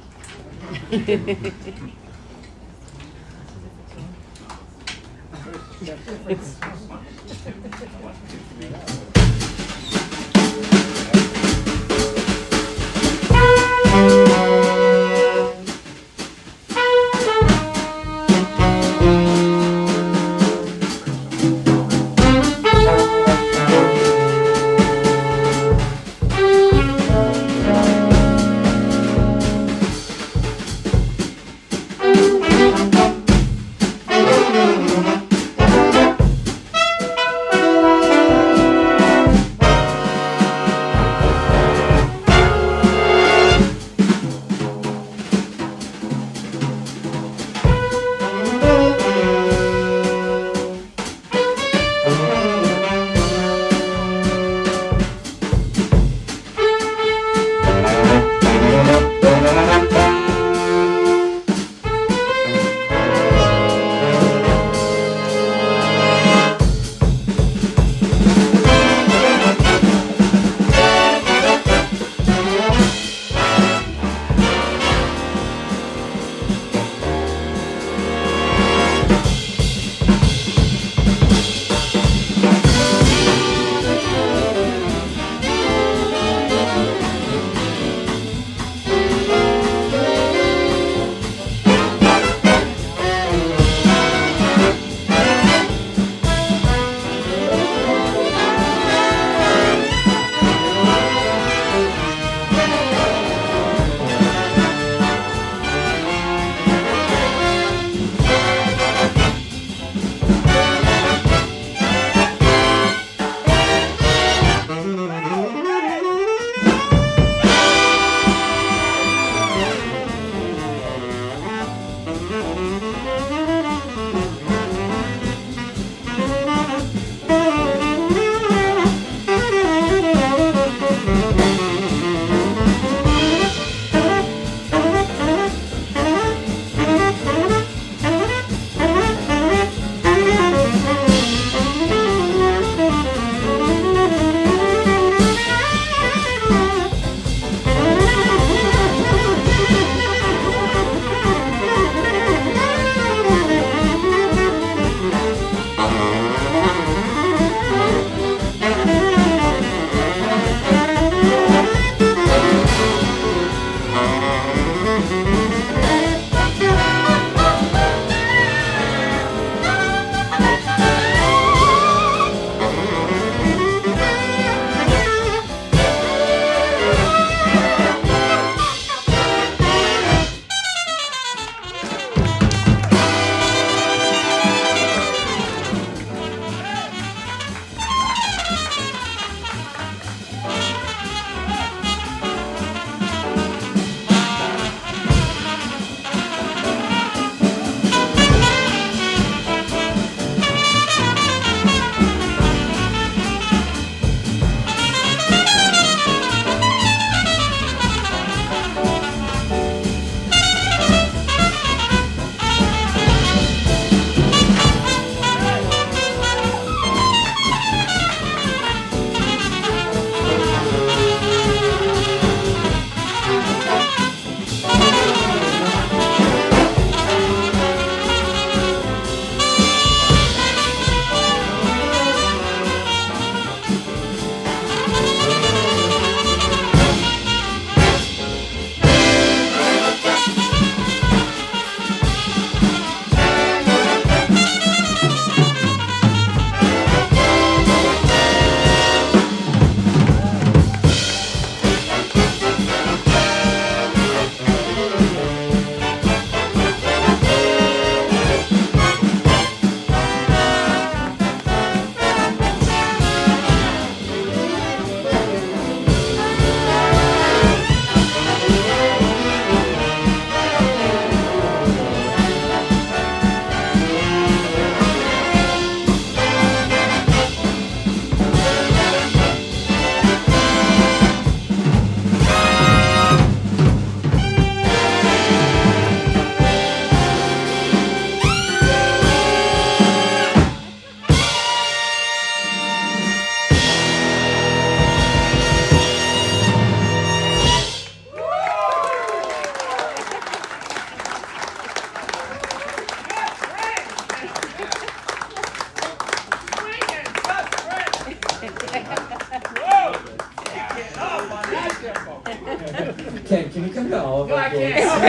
A: Ken, can you come to all of
B: No,
A: our
B: I
A: gigs?
B: can't.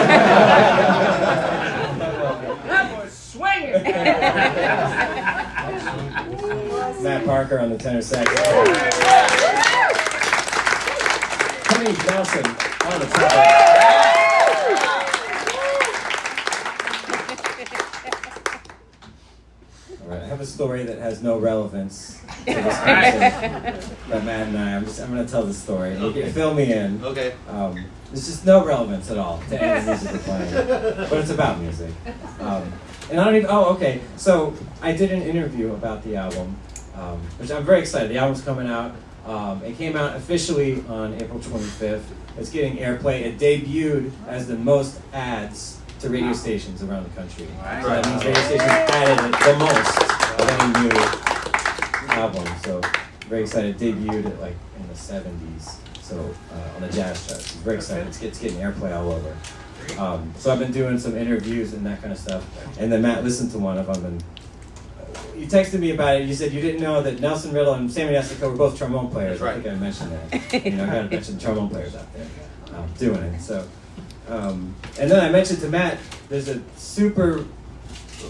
B: That was swinging.
A: Matt Parker on the tenor sax. Haneef Nelson on the trumpet. All right, I have a story that has no relevance to this person, but Matt and I'm going to tell the story.
C: Okay.
A: Fill me in.
C: Okay.
A: There's just no relevance at all to any music we're playing, but it's about music. And I don't even. Oh, okay. So I did an interview about the album, which I'm very excited. The album's coming out. It came out officially on April 25th. It's getting airplay. It debuted as the most ads to radio stations around the country. So that means radio stations added it the most of any new album. So very excited. It debuted it like in the 70s. So on the jazz charts. Very excited. It's getting airplay all over. So I've been doing some interviews and that kind of stuff. And then Matt listened to one of them, and you texted me about it. You said you didn't know that Nelson Riddle and Sammy Nestico were both trombone players.
C: That's right.
A: I think I mentioned that. You know, I got to mention trombone players out there doing it. So, and then I mentioned to Matt, there's a super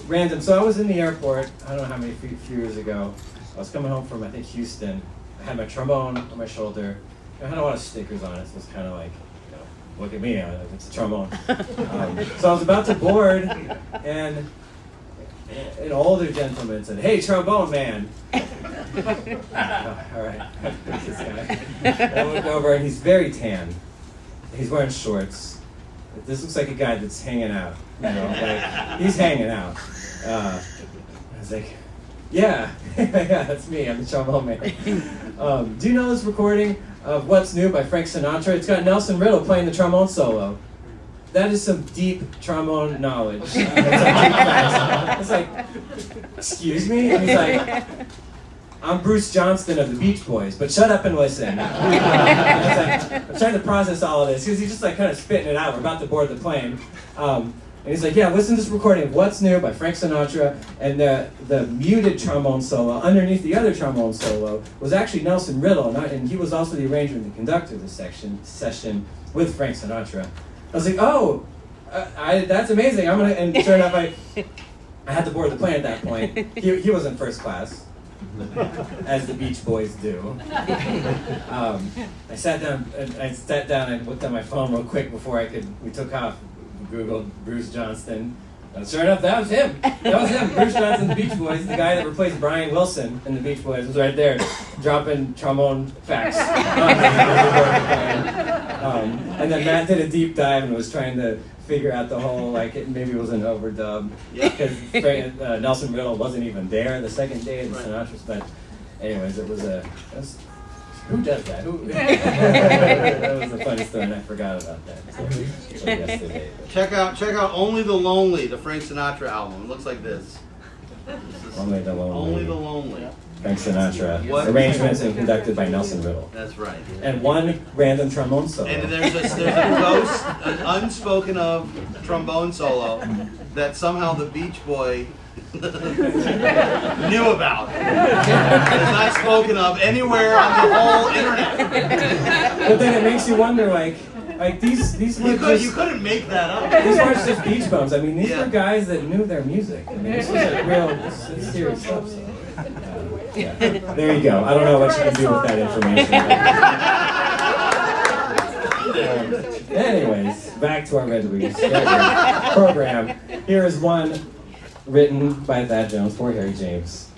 A: random. So I was in the airport. I don't know how many few years ago. I was coming home from I think Houston. I had my trombone on my shoulder. I had a lot of stickers on it, so it was kind of like, you know, look at me, it's a trombone. So I was about to board, and an older gentleman said, "Hey, trombone man." All right, who's this guy? I looked over, and he's very tan. He's wearing shorts. This looks like a guy that's hanging out, you know, like, he's hanging out. I was like, yeah, yeah, that's me, I'm the trombone man. Do you know this recording of What's New by Frank Sinatra? It's got Nelson Riddle playing the trombone solo. That is some deep trombone knowledge. It's like, excuse me? And he's like, I'm Bruce Johnston of the Beach Boys, but shut up and listen. I'm trying to process all of this, because he's just like kind of spitting it out. We're about to board the plane. And he's like, yeah, listen to this recording of What's New by Frank Sinatra, and the muted trombone solo underneath the other trombone solo was actually Nelson Riddle, and he was also the arranger and the conductor of the session with Frank Sinatra. I was like, oh, that's amazing. I'm gonna, and sure enough, I had to board the plane at that point. He was in first class, as the Beach Boys do. I sat down and looked at my phone real quick before we took off. Googled Bruce Johnston. And sure enough, that was him. That was him. Bruce Johnston, the Beach Boys, the guy that replaced Brian Wilson in the Beach Boys, was right there, dropping trombone facts. And then Matt did a deep dive and was trying to figure out the whole, like, maybe it was an overdub, because Nelson Riddle wasn't even there the second day of the Sinatra's. But anyways, it was who does that? That was a funny story, and I forgot about that. So yesterday.
C: Check out Only the Lonely, the Frank Sinatra album. It looks like this.
A: Only the Lonely.
C: Only the Lonely.
A: Frank Sinatra.
C: What?
A: Arrangements and conducted by Nelson Riddle.
C: That's right.
A: And one random trombone solo.
C: And there's a ghost, an unspoken of trombone solo that somehow the Beach Boy knew about. It's not spoken of anywhere on the whole internet.
A: But then it makes you wonder, like these weren't
C: You couldn't make that up.
A: These weren't just beach bums. I mean, these were guys that knew their music. I mean, this was like this is serious stuff. So, yeah. There you go. I don't know what you can do with that information. Anyways, back to our Red Wings program. Here is one written by Thad Jones for Harry James.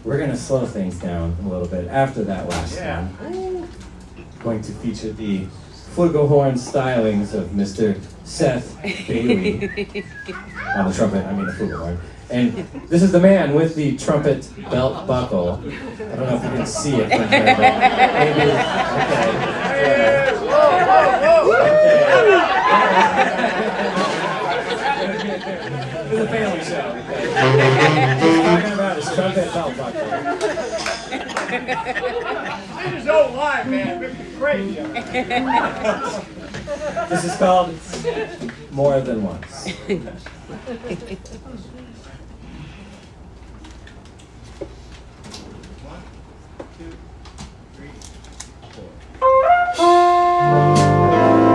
A: We're going to slow things down a little bit after that last one. Going to feature the flugelhorn stylings of Mr. Seth Bailey on the trumpet, I mean the flugelhorn. And this is the man with the trumpet belt buckle. I don't know if you can see it from here, but maybe, It's a family show. He's talking about his trumpet belt buckle.
B: This is old Lyme, man. It's crazy.
A: This is called More Than Once.
B: 1, 2, 3, 4.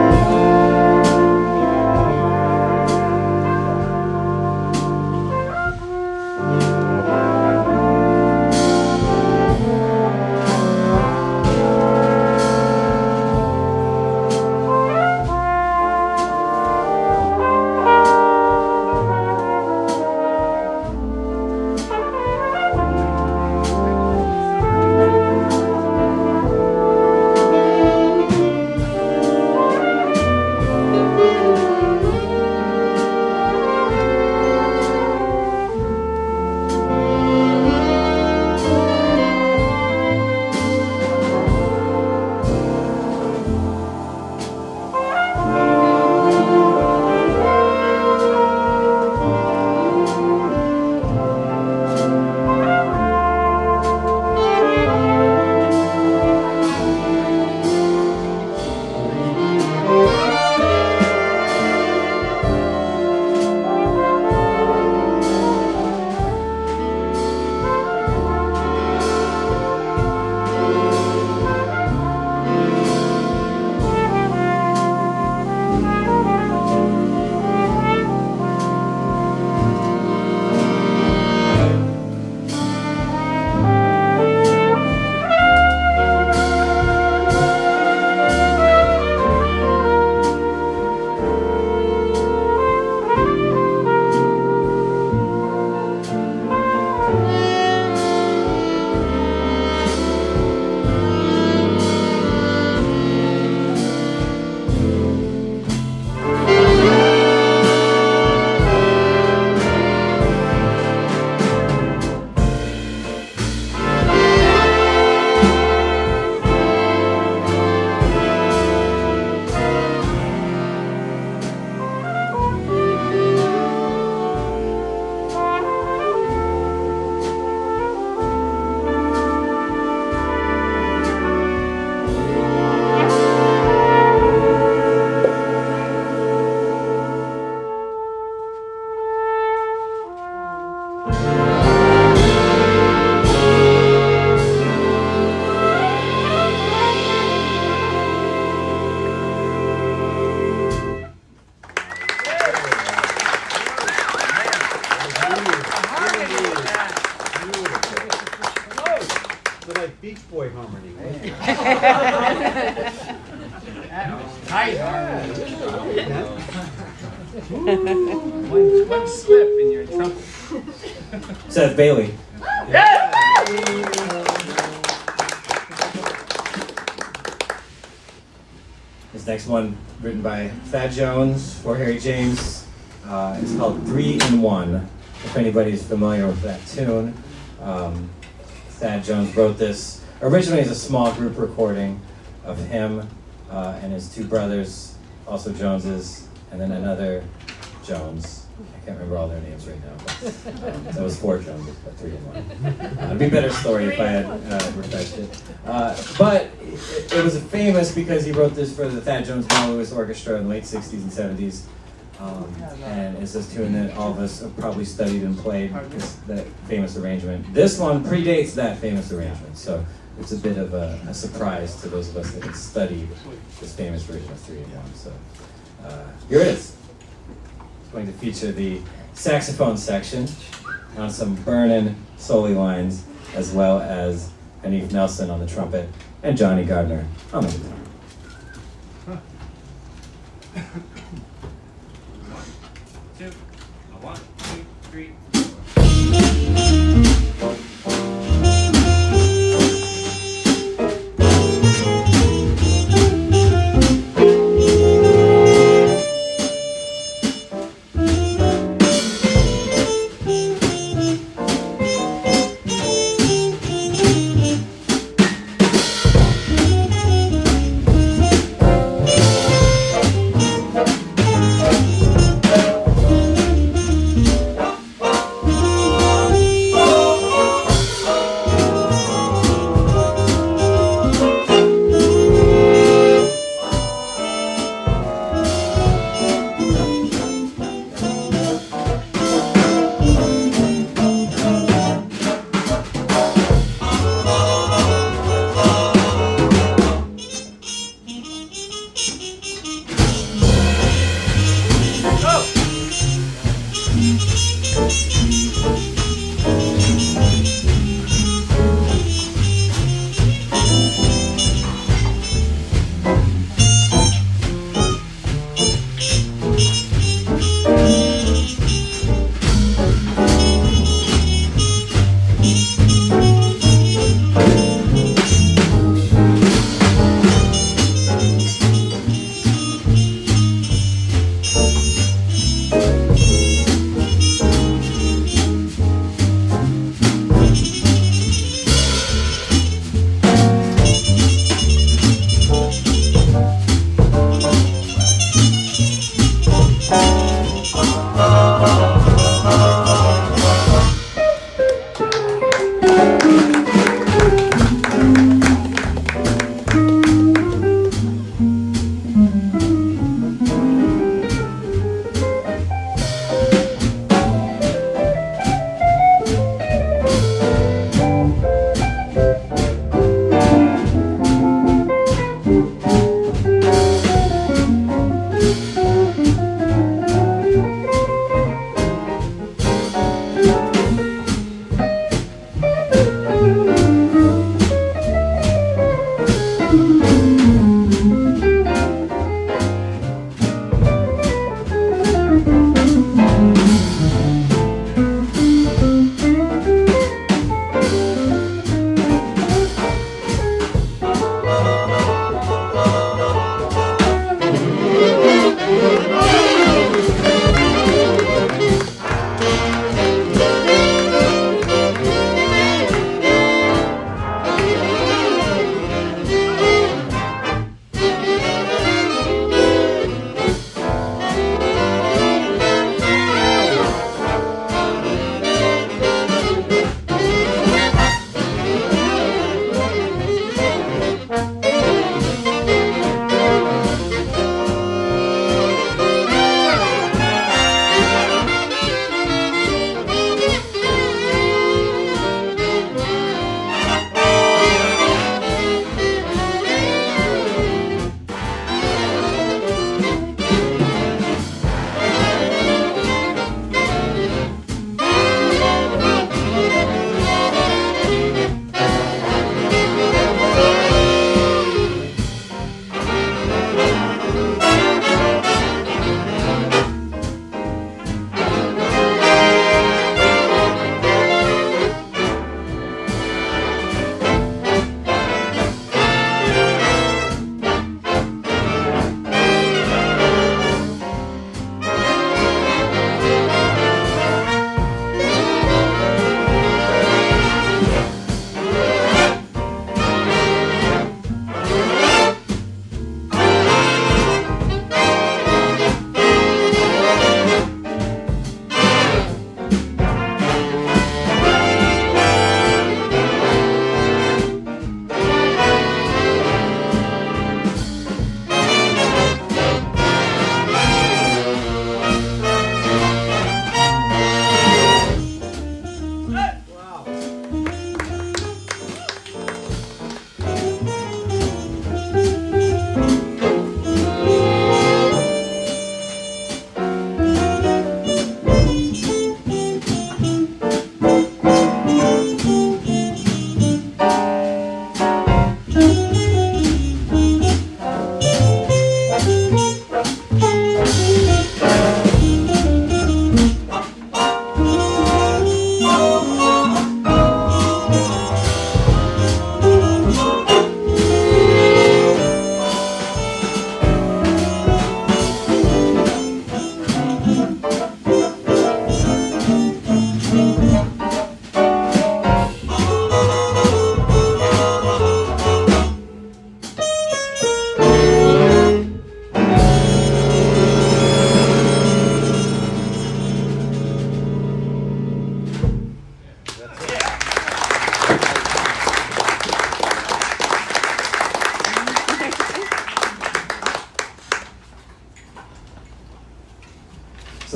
B: Tight. One slip and you're in trouble.
A: Seth Bailey.
B: Yeah!
A: This next one, written by Thad Jones for Harry James, it's called 3 in 1. If anybody's familiar with that tune, Thad Jones wrote this originally as a small group recording of him and his two brothers, also Joneses, and then another Jones. I can't remember all their names right now, but that was 4 Joneses, but 3 in 1. It'd be a better story if I had refreshed it. But it was famous because he wrote this for the Thad Jones John Lewis Orchestra in the late 60s and 70s. And it's this tune that all of us have probably studied and played, that famous arrangement. This one predates that famous arrangement, so it's a bit of a surprise to those of us that have studied this famous version of 3 in 1. So here it is. It's going to feature the saxophone section on some burnin' soli lines, as well as Haneef Nelson on the trumpet and Gianni Gardner on the guitar.
B: One, two, three.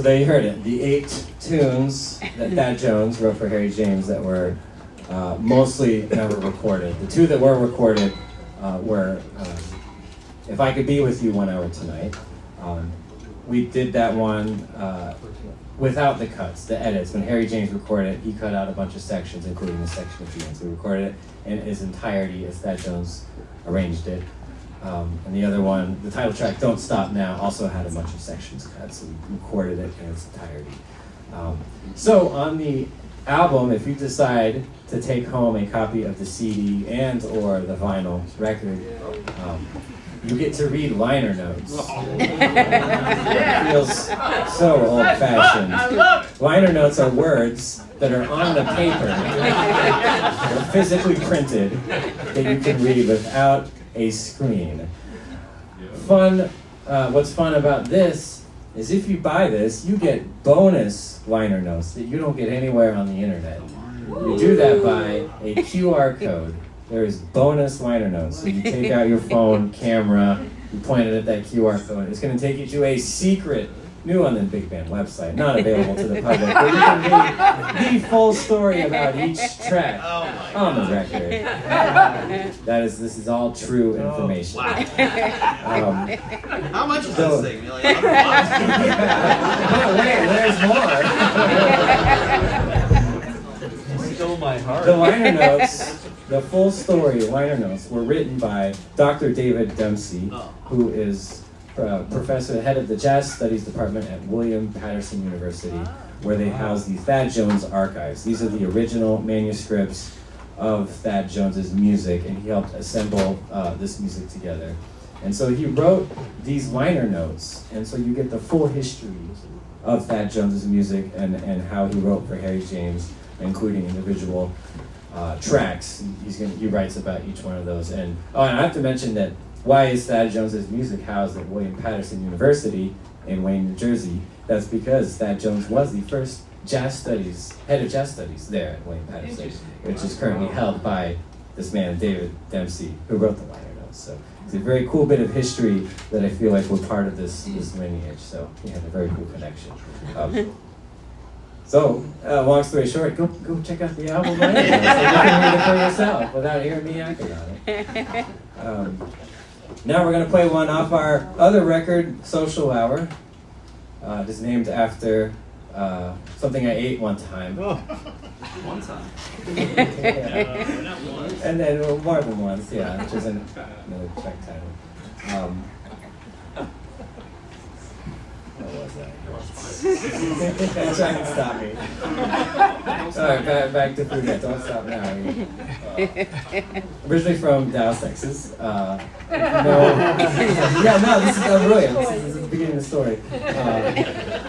A: there you heard it. The 8 tunes that Thad Jones wrote for Harry James that were mostly never recorded. The 2 that were recorded were If I Could Be With You 1 Hour Tonight. We did that one without the cuts, the edits. When Harry James recorded it, he cut out a bunch of sections, including the section at the end. So we recorded it in its entirety as Thad Jones arranged it. And the other one, the title track, Don't Stop Now, also had a bunch of sections cut, so we recorded it in its entirety. So on the album, if you decide to take home a copy of the CD and or the vinyl record, you get to read liner notes. It feels so old-fashioned. Liner notes are words that are on the paper, they're physically printed, that you can read without a screen. What's fun about this is if you buy this, you get bonus liner notes that you don't get anywhere on the internet. You do that by a QR code. There is bonus liner notes. So you take out your phone camera, you point it at that QR code. It's going to take you to a secret, new on the Big Band website, not available to the public, where you can read the full story about each track on the record. This is all true information.
C: How much is this thing?
A: Wait, there's more.
D: Stole my heart.
A: The liner notes, the full story liner notes, were written by Dr. David Dempsey, who is professor, head of the Jazz Studies Department at William Patterson University, where they house the Thad Jones archives. These are the original manuscripts of Thad Jones's music, and he helped assemble this music together. And so he wrote these liner notes, and so you get the full history of Thad Jones's music and how he wrote for Harry James, including individual tracks. He writes about each one of those. And I have to mention that why is Thad Jones's music housed at William Patterson University in Wayne, New Jersey? That's because Thad Jones was the first head of jazz studies there at William Patterson, which is currently held by this man, David Dempsey, who wrote the liner notes. So it's a very cool bit of history that I feel like we're part of this lineage. So we have a very cool connection. So, long story short, go check out the album right now. So you can read it for yourself without hearing me acting on it. Now we're going to play one off our other record, Social Hour. It is named after something I ate one time.
C: One time.
A: And then more than once, yeah, which is another track title. What was that? Try and stop me. Alright, back to food. Don't stop now. Originally from Dallas, Texas. This is brilliant. This is the beginning of the story.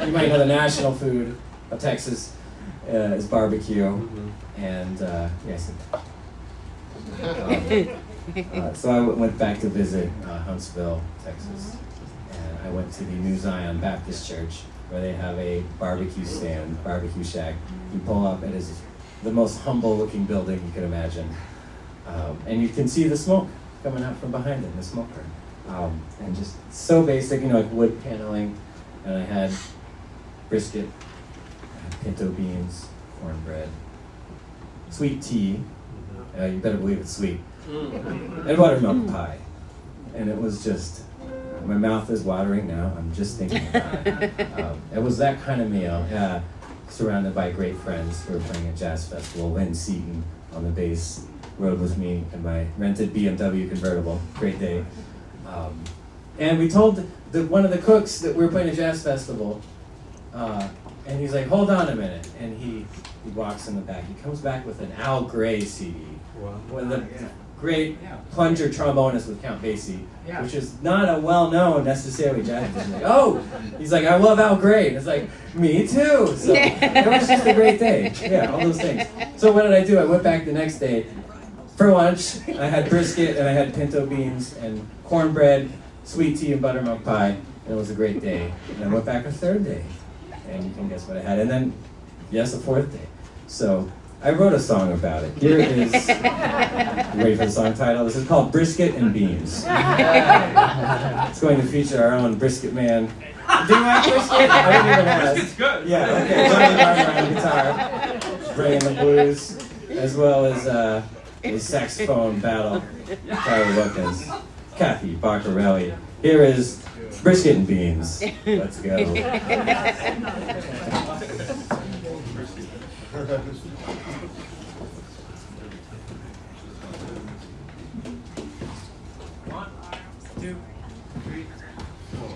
A: You might know the national food of Texas is barbecue. And yes. So I went back to visit Huntsville, Texas. I went to the New Zion Baptist Church, where they have a barbecue stand, barbecue shack. You pull up, it is the most humble-looking building you could imagine. And you can see the smoke coming out from behind it, the smoker. And just so basic, like wood paneling. And I had brisket, pinto beans, cornbread, sweet tea. You better believe it's sweet. And buttermilk pie. And it was just... My mouth is watering now. I'm just thinking about it. It was that kind of meal, surrounded by great friends. We were playing a jazz festival. Lynn Seaton on the bass rode with me in my rented BMW convertible. Great day. And we told one of the cooks that we were playing a jazz festival, and he's like, "Hold on a minute." And he walks in the back. He comes back with an Al Gray CD. Wow. One of the great plunger trombonist with Count Basie, which is not a well-known necessarily jazz musician. He's like, "I love Al Gray." And it's like, me too. So it was just a great day. Yeah, all those things. So what did I do? I went back the next day. For lunch, I had brisket and I had pinto beans and cornbread, sweet tea and buttermilk pie. And it was a great day. And I went back a third day. And you can guess what I had. And then, yes, a fourth day. So I wrote a song about it. Here it is. You ready for the song title? This is called Brisket and Beans. It's going to feature our own brisket man, Do you like brisket? I didn't even ask. Brisket's good. Yeah, okay. Gianni Gardner on the guitar, bringing the blues, as well as a saxophone battle. Tyler Wilkins, Kathy Bocciarelli. Here is Brisket and Beans. Let's go.
E: One, two, three, four.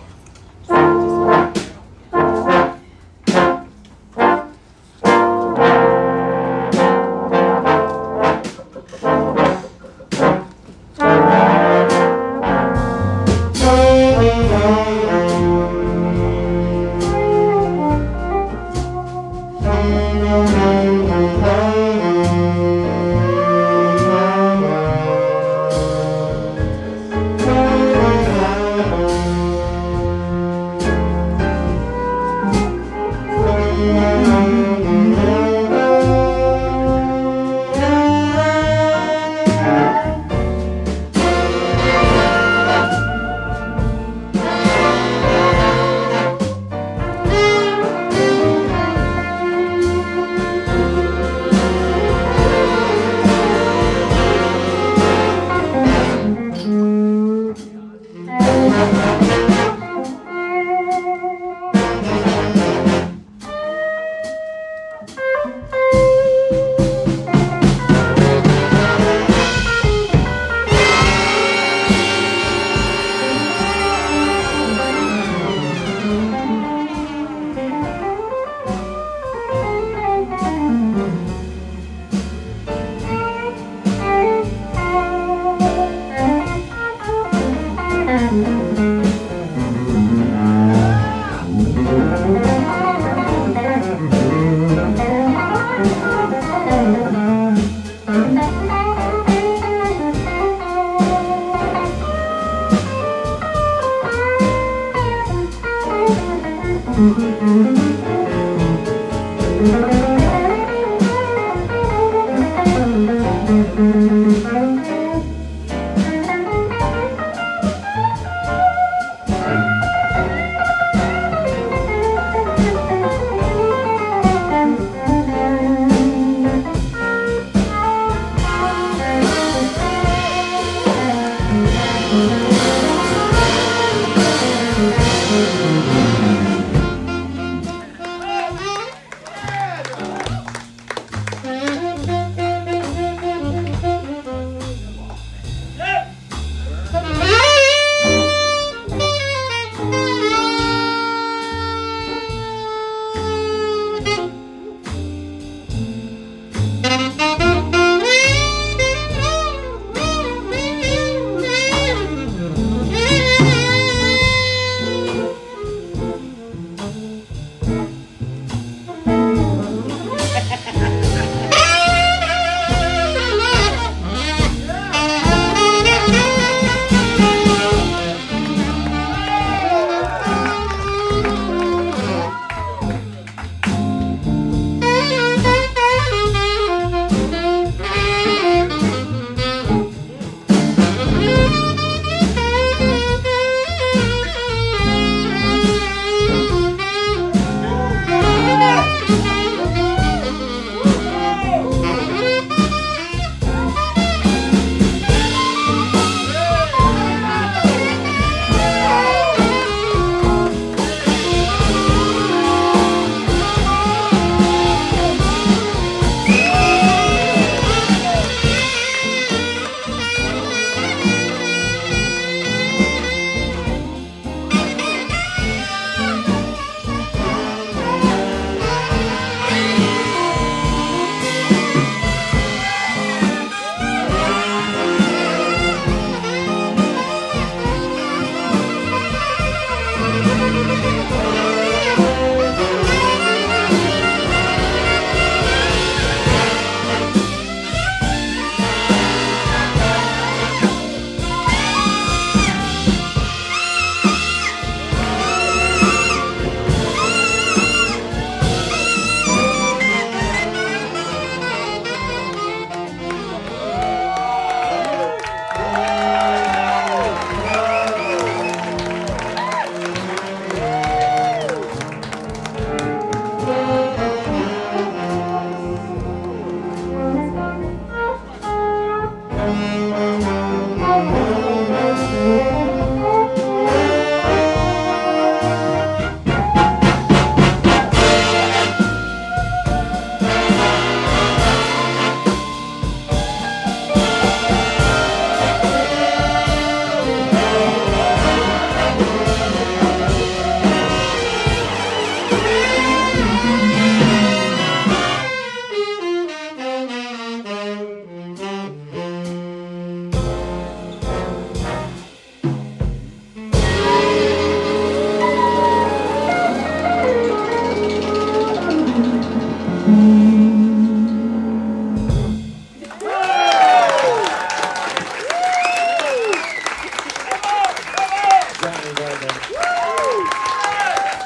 A: Gianni Gardner.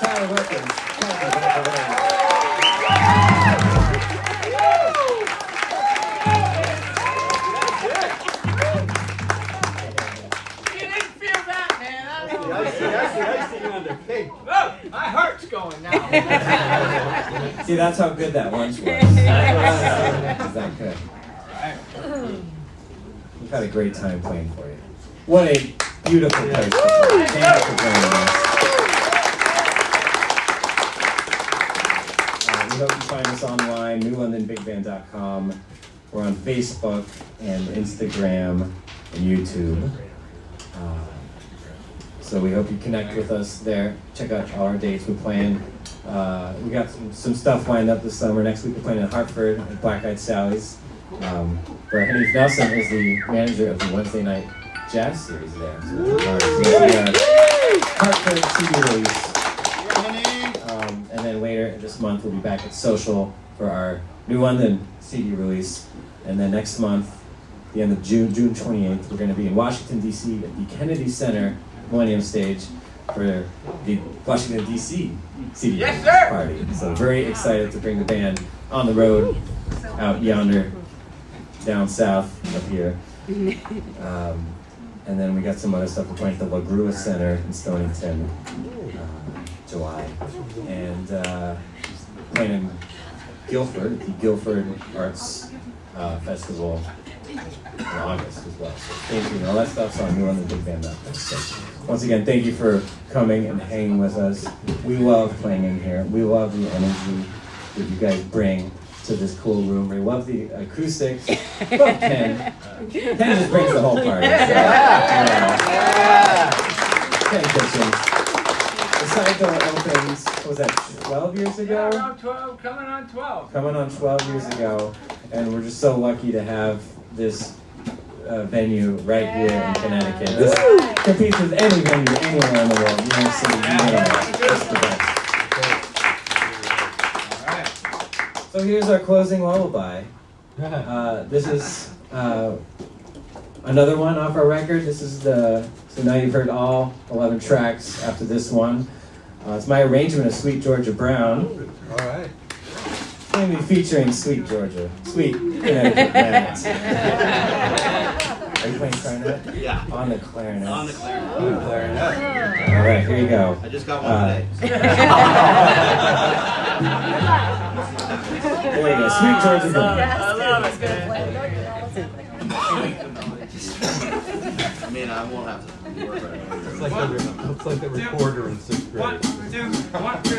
A: Tyler Wilkins.
B: You didn't feel that, man.
D: That's the icing on the cake.
B: Oh, my heart's going now.
A: See, that's how good that lunch was. Is that good? We've had a great time playing for you. What a beautiful place. Thank you for joining us. We hope you find us online, newlondonbigband.com. We're on Facebook and Instagram and YouTube. So we hope you connect with us there. Check out all our dates. We're playing. We got some stuff lined up this summer. Next week we're playing in Hartford at Black Eyed Sally's, where Haneef Nelson is the manager of the Wednesday night jazz series there. So this will be our Hartford CD release. And then later this month we'll be back at Social for our New London CD release. And then next month, the end of June 28th, we're going to be in Washington, D.C. at the Kennedy Center Millennium Stage for the Washington, D.C. CD
B: Yes, sir.
A: party. So very excited to bring the band on the road out yonder, down south, up here. And then we got some other stuff. We're playing at the La Grua Center in Stonington, July. And playing in Guilford, at the Guilford Arts Festival in August as well. So thank you. All that stuff's on newlondonbigband.com. So once again, thank you for coming and hanging with us. We love playing in here. We love the energy that you guys bring to this cool room. We love the acoustics. Love Ken. Ken just brings the whole party. So, Ken Kitchens. The Sidedoor opens, what was that, 12 years ago?
B: Around 12, coming on 12.
A: Coming on 12 years ago. And we're just so lucky to have this venue right here in Connecticut. This competes with any venue anywhere in the world. New York City, you name it. It's the best. So here's our closing lullaby. This is another one off our record. This is so now you've heard all 11 tracks after this one. It's my arrangement of Sweet Georgia Brown.
D: All right.
A: It's going to be featuring Sweet Georgia. Sweet Connecticut Matt. Are you playing clarinet?
C: Yeah.
A: On the clarinet.
C: On the clarinet.
D: On the clarinet.
A: All right, here you go.
C: I just got one today.
A: There you go. Sweet Georgia Brown.
B: I love it,
C: I mean, I won't have to work right over here.
D: Looks like the recorder in 6th grade.
B: 1, 2, 1, 2.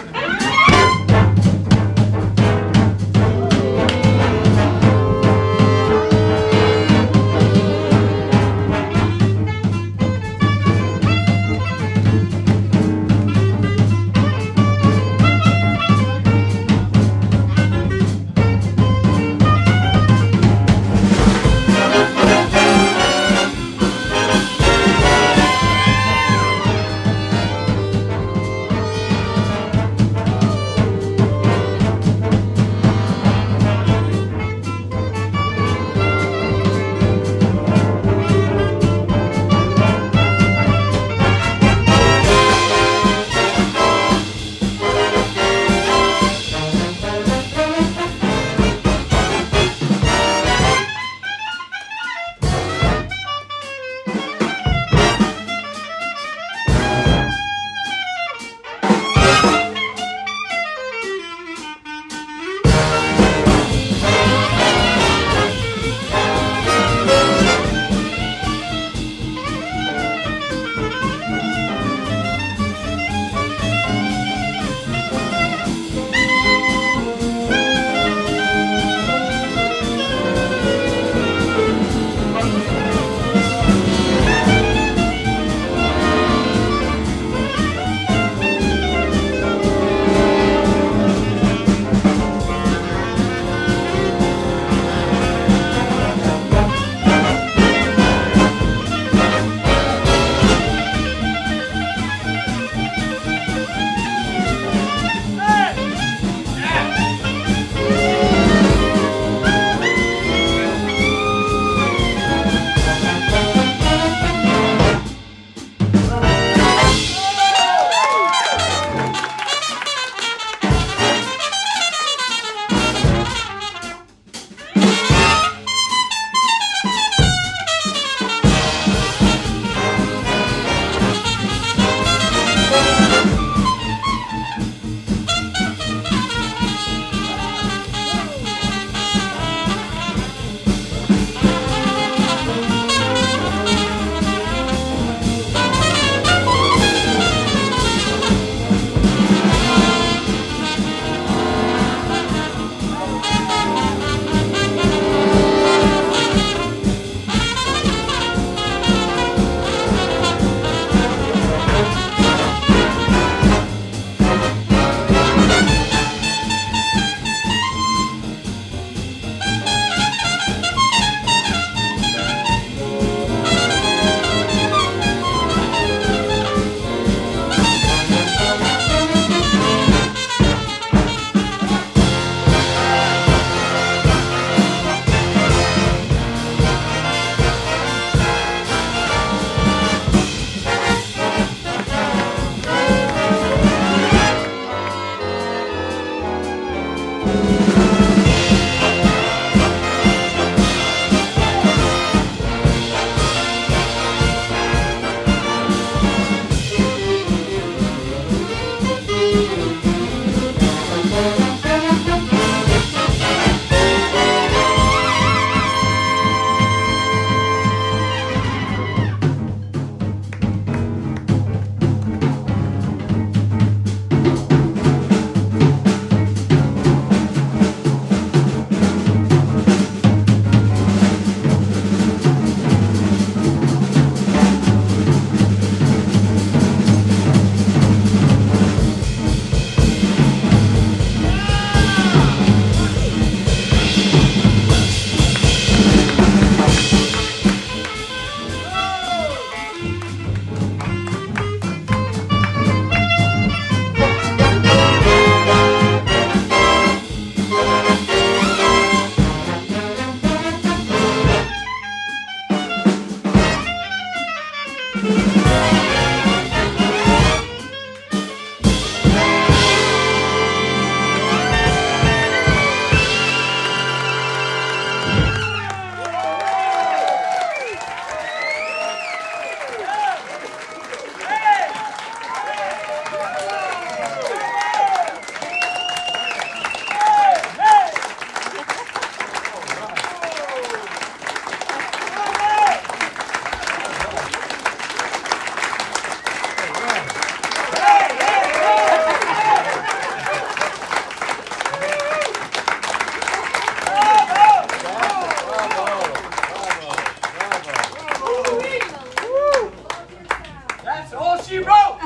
B: That's all she wrote.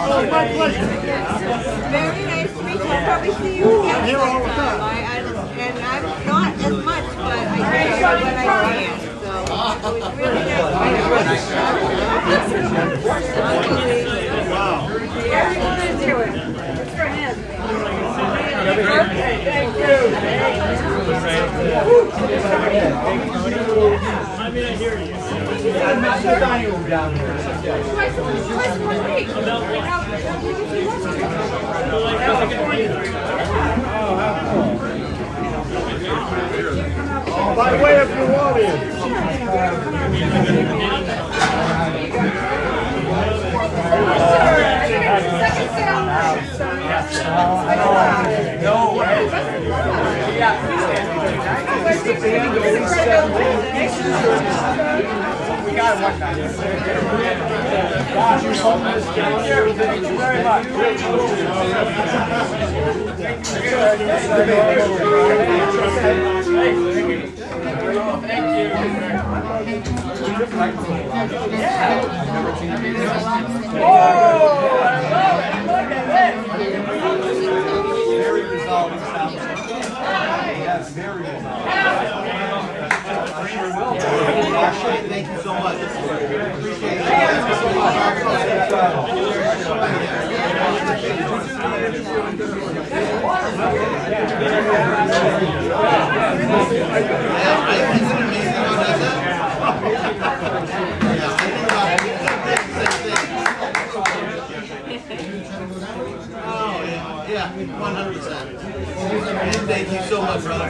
F: Oh, my pleasure. Very nice to meet you. I'll probably see you again.
E: I'm here all the time.
F: And I'm not as much, but I try to when I can. So it was really nice to meet you.
E: Wow.
H: Everyone's into it. It's for him.
B: Thank you.
E: I mean, I hear you.
D: I'm not the dining room down here.
H: Twice a week.
E: By way of New Orleans.
B: No way. Yeah. We got it one time. Thank you very much. Thank you. Oh, I love it. Look at this.
C: Very resolved sound. Yes, very resolved. Thank you so much. Appreciate Yeah, 100%. Thank you so much, brother.